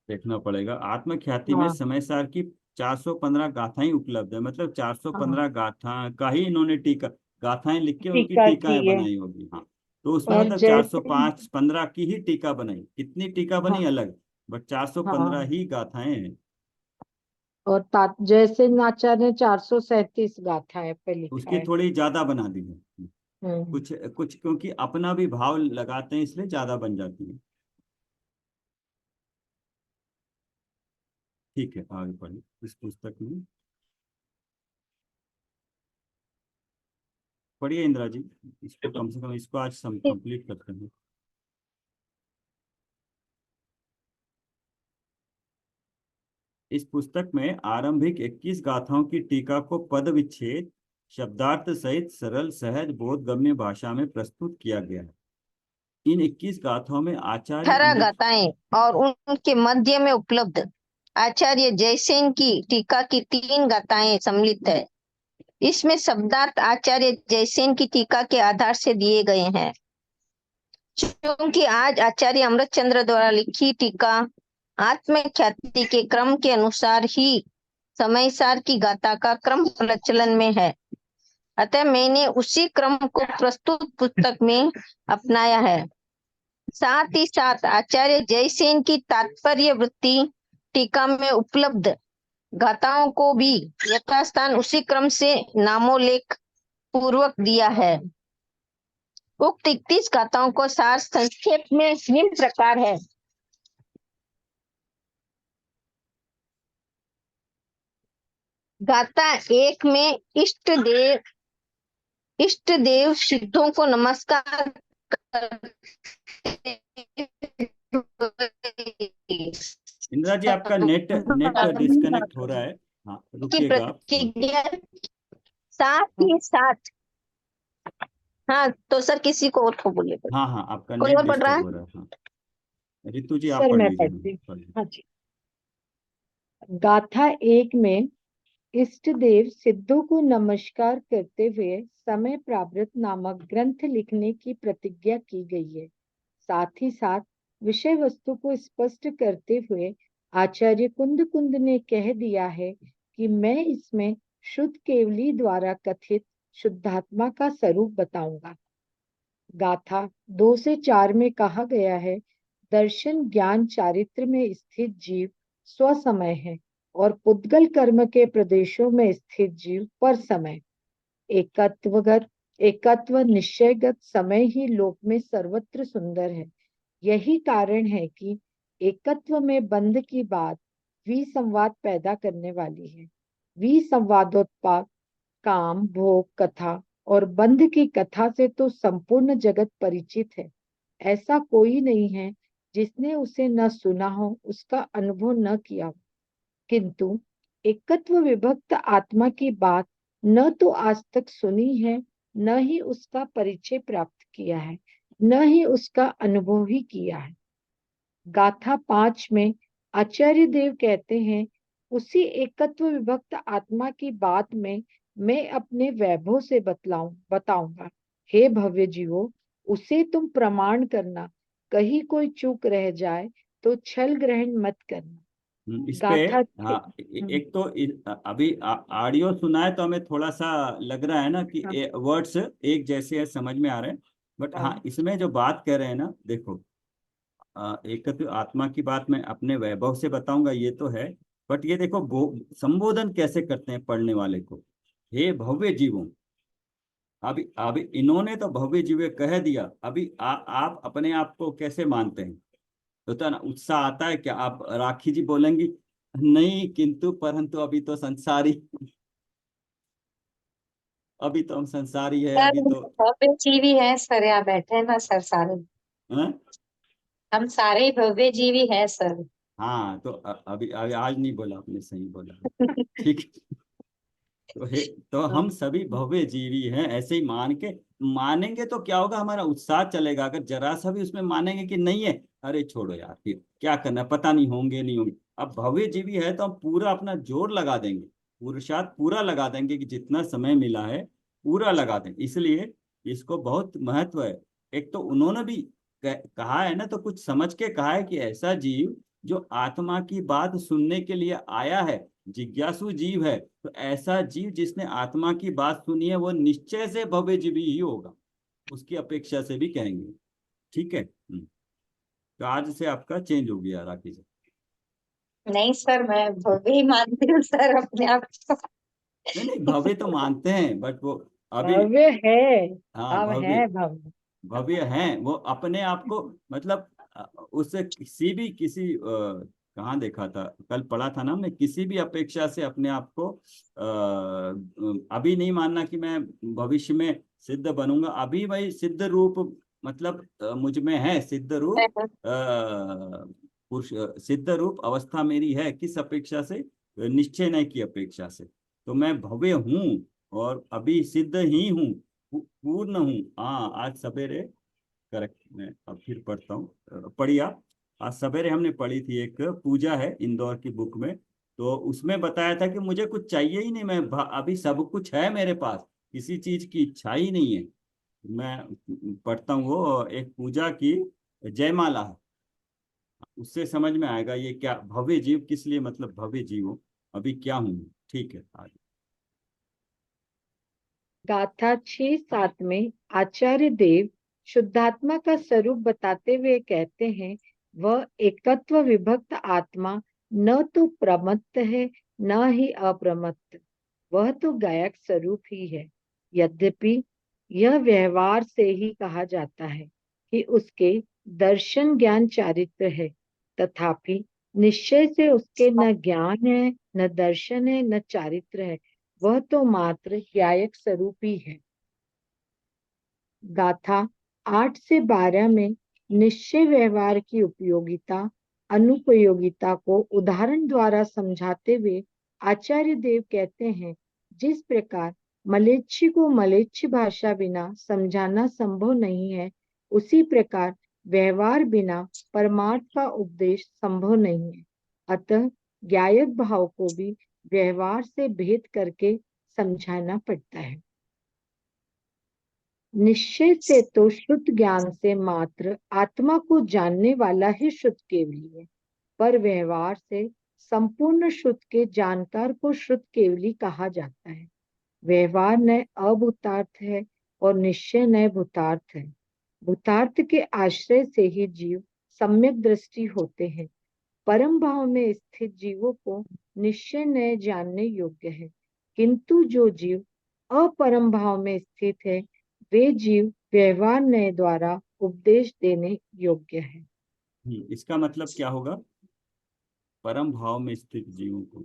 देखना पड़ेगा। आत्मख्याति में हाँ समय सार की 415 गाथाएं उपलब्ध है, मतलब हाँ 415 गाथा का ही इन्होंने टीका, गाथाएं लिख के उनकी टीका की टीकाएं है। बनाई होगी। हाँ, तो उसमें और मतलब जैसे 405 15 की ही टीका बनाई, कितनी टीका बनी हाँ अलग, बट 415 हाँ, ही गाथाएं हैं। और जैसे आचार्य ने 437 गाथाएं पे लिखा उसकी है। थोड़ी ज्यादा बना दी है, हम्म। कुछ कुछ क्योंकि अपना भी भाव लगाते हैं इसलिए ज्यादा बन जाती है। ठीक है, आगे पढ़िए इस पुस्तक में। पढ़िए इंदिरा जी, इसको कम से कम इसको आज कंप्लीट करते हैं। इस पुस्तक में आरंभिक 21 गाथाओं की टीका को पद विच्छेद, शब्दार्थ सहित सरल सहज बोधगम्य भाषा में प्रस्तुत किया गया है। इन 21 गाथाओं में आचार्य 18 अमृत, गाथाएं और उनके मध्य में उपलब्ध आचार्य जयसेन की टीका की 3 गाथाएं सम्मिलित है। इसमें शब्दार्थ आचार्य जयसेन की टीका के आधार से दिए गए हैं। क्योंकि आज आचार्य अमृतचंद्र द्वारा लिखी टीका आत्मख्याति के क्रम के अनुसार ही समय सार की गाथा का क्रम प्रचलन में है, अतः मैंने उसी क्रम को प्रस्तुत पुस्तक में अपनाया है। साथ ही साथ आचार्य जयसेन की तात्पर्य वृत्ति टीका में उपलब्ध गाथाओं को भी यथास्थान उसी क्रम से नामोल्लेख पूर्वक दिया है। उक्त 31 गाथाओं को सार संक्षेप में निम्न प्रकार है। गाथा 1 में इष्ट देव सिद्धों को नमस्कार इंदिरा जी आपका नेट नेट डिस्कनेक्ट हो रहा है। हाँ, की रुकिएगा आप। हाँ, प्रतिज्ञा, साथ ही साथ हाँ तो सर किसी को और को बोले, हाँ हाँ, आपका कोई नेट और पढ़ रहा डिस्टर्ब है। हो रहा है। हाँ, रितु जी आप सर पढ़ मैं लीजिए। पढ़ती हूँ। पढ़ लीजिए। हाँ जी। गाथा 1 में इष्ट देव सिद्धों को नमस्कार करते हुए समय प्रावृत नामक ग्रंथ लिखने की प्रतिज्ञा की गई है। साथ ही साथ विषय वस्तु को स्पष्ट करते हुए आचार्य कुंद कुंद ने कह दिया है कि मैं इसमें शुद्ध केवली द्वारा कथित शुद्धात्मा का स्वरूप बताऊंगा। गाथा 2 से 4 में कहा गया है, दर्शन ज्ञान चारित्र में स्थित जीव स्वसमय है और पुद्गल कर्म के प्रदेशों में स्थित जीव पर समय। एकत्व निश्चयगत समय ही लोक में सर्वत्र सुंदर है। यही कारण है कि एकत्व में बंध की बात विसंवाद पैदा करने वाली है। विसंवादोत्पाद काम, भोग, कथा और बंध की कथा से तो संपूर्ण जगत परिचित है। ऐसा कोई नहीं है जिसने उसे न सुना हो, उसका अनुभव न किया हो। किंतु एकत्व विभक्त आत्मा की बात न तो आज तक सुनी है, न ही उसका परिचय प्राप्त किया है, न ही उसका अनुभव ही किया है। गाथा 5 में आचार्य देव कहते हैं, उसी एकत्व विभक्त आत्मा की बात में मैं अपने वैभव से बताऊंगा। हे भव्य जीवो, उसे तुम प्रमाण करना। कहीं कोई चूक रह जाए तो छल ग्रहण मत करना। इस पे गाथा हाँ, एक तो अभी ऑडियो सुना है तो हमें थोड़ा सा लग रहा है ना कि हाँ, वर्ड्स एक जैसे है, समझ में आ रहे हैं, बट हाँ इसमें जो बात कर रहे हैं ना, देखो एकत्व आत्मा की बात मैं अपने वैभव से बताऊंगा, ये तो है, बट ये देखो संबोधन कैसे करते हैं पढ़ने वाले को, हे भव्य जीवों। अभी अभी इन्होंने तो भव्य जीव कह दिया, अभी आप अपने आप को कैसे मानते हैं? होता है ना, उत्साह आता है क्या? आप राखी जी बोलेंगी नहीं किंतु परंतु अभी तो संसारी, अभी तो हम संसारी है, सर अभी तो भव्य जीवी है सर, यहाँ बैठे हैं ना सर सारे, हैं? हम सारे ही भव्य जीवी है सर। हाँ तो अभी अभी आज नहीं बोला आपने, सही बोला, ठीक है। तो हम सभी भव्य जीवी हैं, ऐसे ही मान के मानेंगे तो क्या होगा, हमारा उत्साह चलेगा। अगर जरा सा भी उसमें मानेंगे कि नहीं है, अरे छोड़ो यार, फिर क्या करना, पता नहीं होंगे नहीं होंगे। अब भव्य जीवी है तो हम पूरा अपना जोर लगा देंगे, पुरुषार्थ पूरा लगा देंगे, कि जितना समय मिला है पूरा लगा देंगे। इसलिए इसको बहुत महत्व है। एक तो उन्होंने भी कहा है ना, तो कुछ समझ के कहा है कि ऐसा जीव जो आत्मा की बात सुनने के लिए आया है, जिज्ञासु जीव है, तो ऐसा जीव जिसने आत्मा की बात सुनी है वो निश्चय से भव्य जीवी ही होगा, उसकी अपेक्षा से भी कहेंगे। ठीक है। तो आज से आपका चेंज हो गया राखी जी। नहीं सर, मैं भव्य ही मानती हूँ सर अपने आप को। नहीं नहीं, भव्य तो मानते हैं, बट वो अभी भव्य है, हाँ हम भव्य, है भव्य। भव्य हैं वो अपने आप को, मतलब उससे किसी भी कहाँ देखा था, कल पढ़ा था ना हमने, किसी भी अपेक्षा से अपने आप को अभी नहीं मानना कि मैं भविष्य में सिद्ध बनूंगा। अभी भाई सिद्ध रूप, मतलब मुझ में है सिद्ध रूप, पुरुष सिद्ध रूप अवस्था मेरी है, किस अपेक्षा से? निश्चय नहीं की अपेक्षा से। तो मैं भव्य हूँ और अभी सिद्ध ही हूँ, पूर्ण हूँ। हाँ आज सवेरे, करेक्ट, मैं अब फिर पढ़ता हूँ, पढ़िए आप। आज सवेरे हमने पढ़ी थी, एक पूजा है इंदौर की बुक में, तो उसमें बताया था कि मुझे कुछ चाहिए ही नहीं, मैं अभी सब कुछ है मेरे पास, किसी चीज की इच्छा ही नहीं है। मैं पढ़ता हूँ वो एक पूजा की जयमाला है, उससे समझ में आएगा ये क्या भव्य जीव किस लिए, मतलब भव्य जीव हूँ, अभी क्या हूँ। ठीक है आगे। गाथा 6-7 में आचार्य देव शुद्धात्मा का स्वरूप बताते हुए कहते हैं, वह एकत्व विभक्त आत्मा न तो प्रमत्त है, न ही अप्रमत्त, वह तो गायक स्वरूप ही है। यद्यपि यह व्यवहार से ही कहा जाता है कि उसके दर्शन ज्ञान चारित्र है, तथापि निश्चय से उसके न ज्ञान है, न दर्शन है, न चारित्र है, वह तो मात्र गायक स्वरूप ही है। गाथा 8 से 12 में निश्चय व्यवहार की उपयोगिता अनुपयोगिता को उदाहरण द्वारा समझाते हुए आचार्य देव कहते हैं, जिस प्रकार मलेच्छी को मलेच्छ भाषा बिना समझाना संभव नहीं है, उसी प्रकार व्यवहार बिना परमार्थ का उपदेश संभव नहीं है। अतः ज्ञायक भाव को भी व्यवहार से भेद करके समझाना पड़ता है। निश्चय से तो शुद्ध ज्ञान से मात्र आत्मा को जानने वाला ही शुद्ध केवली है, पर व्यवहार से संपूर्ण शुद्ध के जानकार को शुद्ध केवली कहा जाता है। व्यवहार नए अभूतार्थ है और निश्चय नए भूतार्थ है। भूतार्थ के आश्रय से ही जीव सम्यक दृष्टि होते हैं। परम भाव में स्थित जीवों को निश्चय नय जानने योग्य है, किंतु जो जीव अपरम भाव में स्थित है वे जीव व्यवहार नय द्वारा उपदेश देने योग्य है। इसका मतलब क्या होगा? परम भाव में स्थित जीवों को,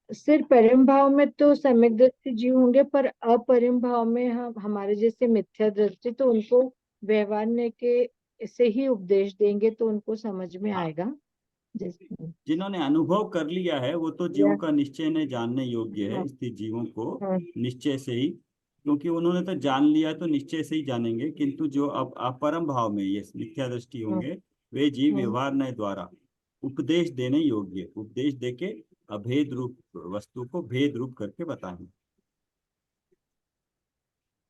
सिर्फ परम भाव में तो सम्यक दृष्टि जीव होंगे, पर अपरम भाव में हम हमारे जैसे मिथ्या दृष्टि, तो उनको व्यवहार ने के से ही उपदेश देंगे तो उनको समझ में आएगा। जैसे जिन्होंने अनुभव कर लिया है वो तो जीवों या का निश्चय ने जानने योग्य है, हाँ, स्थित जीवों को हाँ, निश्चय से ही, क्योंकि उन्होंने तो जान लिया तो निश्चय से ही जानेंगे। किंतु जो अब अपरम भाव में ये मिथ्या दृष्टि हाँ, होंगे वे जीव हाँ, व्यवहार नय द्वारा उपदेश देने योग्य, उपदेश देके अभेद रूप वस्तु को भेद रूप करके बताएंगे।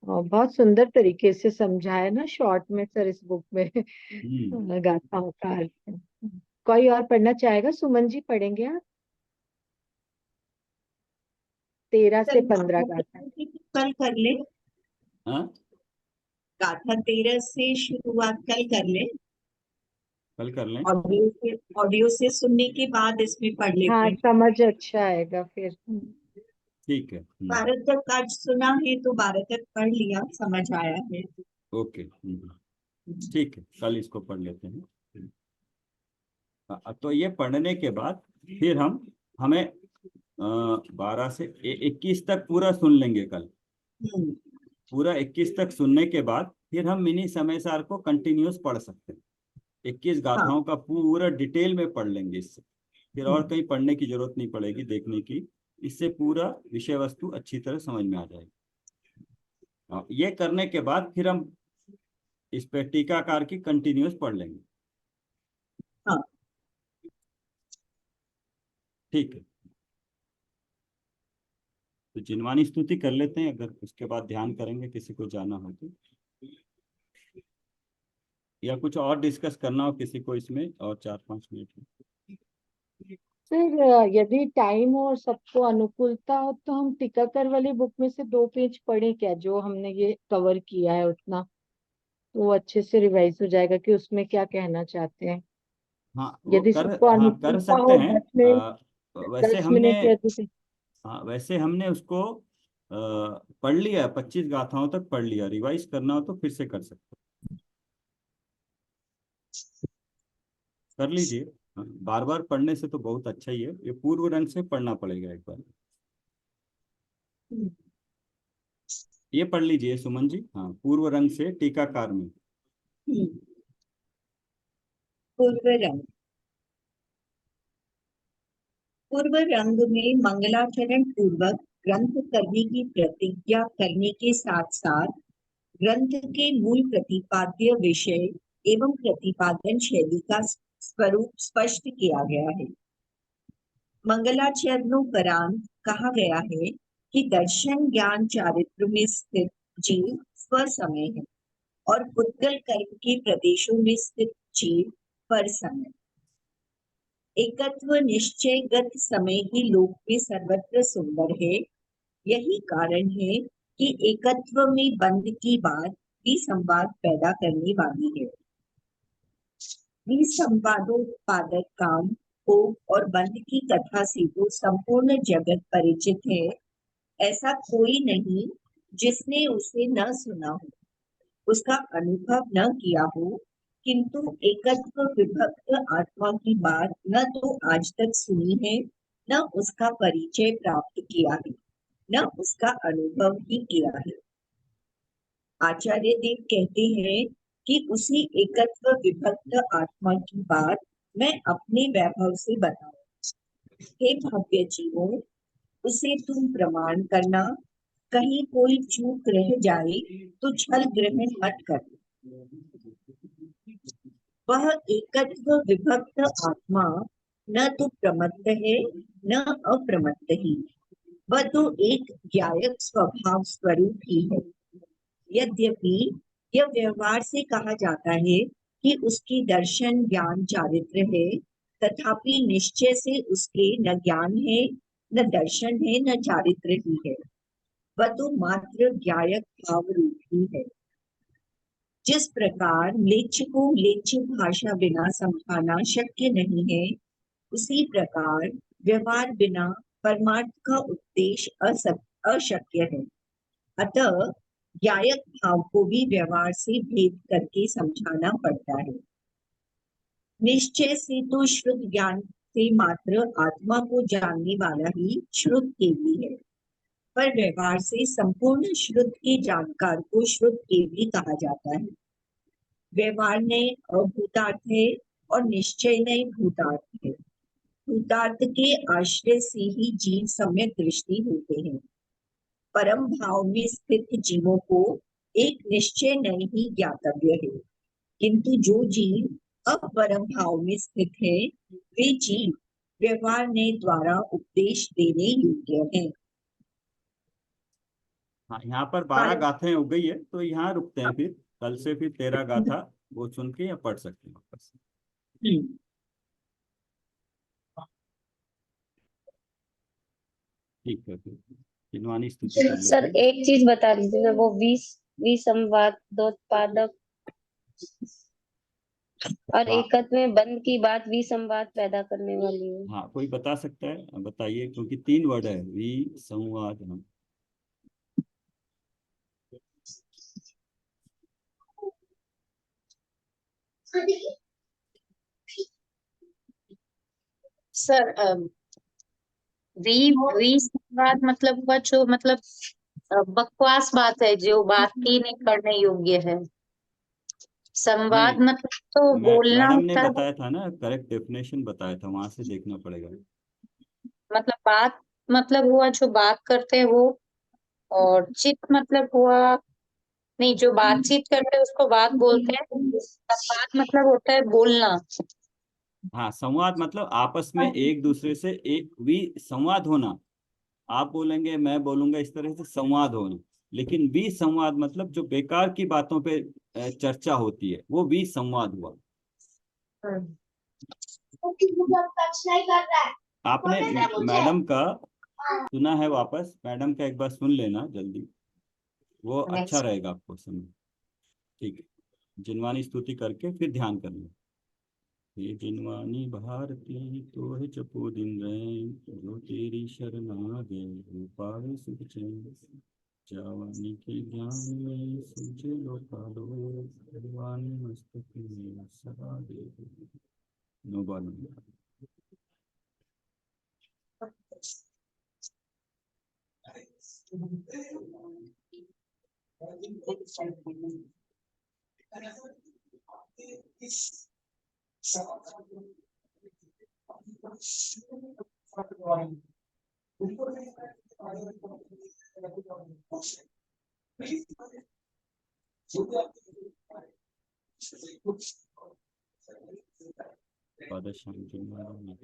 बहुत सुंदर तरीके से समझाया ना शॉर्ट में सर इस बुक में गाथाओं का अर्थ। कोई और पढ़ना चाहेगा? सुमन जी पढ़ेंगे आप? 13 से 15 गाथा। कल कर ले, हाँ, गाथा 13 से शुरुआत कल कर ले, कल कर लें। ऑडियो से सुनने के बाद इसमें पढ़ लेते हाँ, हैं। समझ अच्छा आएगा फिर। ठीक है। 12 तक आज सुना है तो 12 तक पढ़ लिया, समझ आया है। ओके। ठीक है, कल इसको पढ़ लेते हैं। तो ये पढ़ने के बाद फिर हमें 12 से 21 तक पूरा सुन लेंगे कल। हम्म, पूरा 21 तक सुनने के बाद फिर हम मिनी समय सार को कंटिन्यूस पढ़ सकते हैं। 21 हाँ, गाथाओं का पूरा डिटेल में पढ़ लेंगे इससे, फिर और हम्म, कहीं पढ़ने की जरूरत नहीं पड़ेगी, देखने की। इससे पूरा विषय वस्तु अच्छी तरह समझ में आ जाएगी। ये करने के बाद फिर हम इस पे टीकाकार की कंटिन्यूस पढ़ लेंगे। हाँ, ठीक है, तो जिनवानी स्तुति कर लेते हैं, अगर उसके बाद ध्यान करेंगे किसी को जाना हो तो, या कुछ और डिस्कस करना हो किसी को इसमें, और 4-5 मिनट में। सर यदि टाइम और सबको अनुकूलता हो तो हम टीकाकर वाली बुक में से 2 पेज पढ़े क्या, जो हमने ये कवर किया है उतना, तो वो अच्छे से रिवाइज हो जाएगा कि उसमें क्या कहना चाहते हैं। हाँ वो यदि कर सबको हाँ कर अनुकूलता सकते हो हैं। 10 मिनट या तो। हाँ वैसे हमने उसको पढ़ लिया, 25 गाथाओं तक पढ़ लिया। रिवाइज करना हो तो फिर से कर सकते हैं, कर लीजिए। बार बार पढ़ने से तो बहुत अच्छा ही है, ये पूर्व रंग से पढ़ना पड़ेगा एक बार। ये पढ़ लीजिए सुमन जी, हाँ, पूर्व रंग से टीकाकार में। हम्म। पूर्व रंग, पूर्व रंग में मंगलाचरण पूर्वक ग्रंथ करने की प्रतिज्ञा करने के साथ साथ ग्रंथ के मूल प्रतिपाद्य विषय एवं प्रतिपादन शैली का स्वरूप स्पष्ट किया गया है। मंगलाचरणोपरांत कहा गया है कि दर्शन ज्ञान चारित्र में स्थित जीव स्वसमय है और पुद्गल कर्म के प्रदेशों में स्थित जीव पर समय। एकत्व निश्चयगत समय ही लोक में सर्वत्र सुंदर है। यही कारण है कि एकत्व में बंध की बात विसंवाद पैदा करने वाली है। विसंवादोत्पादक काम भोग और बंध की कथा से तो संपूर्ण जगत परिचित है। ऐसा कोई नहीं जिसने उसे न सुना हो, उसका अनुभव न किया हो, किंतु एकत्व विभक्त आत्मा की बात न तो आज तक सुनी है, न उसका परिचय प्राप्त किया है, न उसका अनुभव ही किया है। आचार्य देव कहते हैं कि उसी एकत्व विभक्त आत्मा की बात मैं अपने वैभव से बताऊं। हे भव्य जीवों, उसे तुम प्रमाण करना। कहीं कोई चूक रह जाए तो छल ग्रहण मत करना। वह एकत्व विभक्त आत्मा न तो प्रमत्त है न अप्रमत्त ही, वह तो एक ज्ञायक स्वभाव स्वरूप ही है। यद्यपि यह व्यवहार से कहा जाता है कि उसकी दर्शन ज्ञान चारित्र है, तथापि निश्चय से उसके न ज्ञान है, न दर्शन है, न चारित्र ही है। वह तो मात्र ज्ञायक भाव रूप ही है। जिस प्रकार म्लेच्छ को म्लेच्छ भाषा बिना समझाना शक्य नहीं है, उसी प्रकार व्यवहार बिना परमार्थ का उपदेश अशक्य है। अतः ज्ञायक भाव को भी व्यवहार से भेद करके समझाना पड़ता है। निश्चय से तो श्रुत ज्ञान से मात्र आत्मा को जानने वाला ही श्रुत केवली है, पर व्यवहार से संपूर्ण श्रुत के जानकार को श्रुत केवली कहा जाता है। व्यवहार नए अभूतार्थ है और निश्चय नए भूतार्थ है। भूतार्थ के आश्रय से ही जीव सम्यक दृष्टि होते हैं। परम भाव में स्थित जीवों को एक निश्चय नहीं ही ज्ञातव्य है, किंतु जो जीव अपरम भाव में स्थित है वे जीव व्यवहार ने द्वारा उपदेश देने योग्य हैं। हाँ, यहाँ पर 12 गाथाएं हो गई है, तो यहाँ रुकते हैं, फिर कल से फिर 13 गाथा वो सुन के या पढ़ सकते हैं वापस। ठीक है, फिर जिनवानी स्तुति कर सर लेते हैं। एक चीज बता दीजिए, वो विसंवाद दोत्पादक और हाँ एकत्व में बंद की बात विसंवाद पैदा करने वाली है। हाँ, कोई बता सकता है, बताइए, क्योंकि 3 वर्ड है, संवाद। हाँ, सर विसंवाद मतलब हुआ जो मतलब बकवास बात है, जो बात ही नहीं करने योग्य है। संवाद नहीं, मतलब तो बोलना मैडम ने होता है, बताया था ना, करेक्ट डेफिनेशन बताया था, वहां से देखना पड़ेगा। मतलब बात मतलब हुआ जो बात करते हैं वो, और चित मतलब हुआ, नहीं, जो बातचीत करते हैं उसको बात बोलते हैं। संवाद मतलब होता है बोलना। हाँ, संवाद मतलब आपस में एक दूसरे से एक भी संवाद होना। आप बोलेंगे, मैं बोलूंगा, इस तरह से संवाद होना। लेकिन भी संवाद मतलब जो बेकार की बातों पे चर्चा होती है, वो भी संवाद हुआ। आपने मैडम का सुना है, वापस मैडम का एक बार सुन लेना जल्दी, वो अच्छा रहेगा आपको समझ। ठीक है, जिनवानी स्तुति करके फिर ध्यान कर लो। हे जिनवानी भारती तो है जपो दिन रैन, जो तेरी शरण आ गए वो पावे सुख चैन। जावानी के ज्ञान में सूझे लो पालो, भगवानी मस्तक में सदा दे। नो बाल। पादशाही जिनवानी।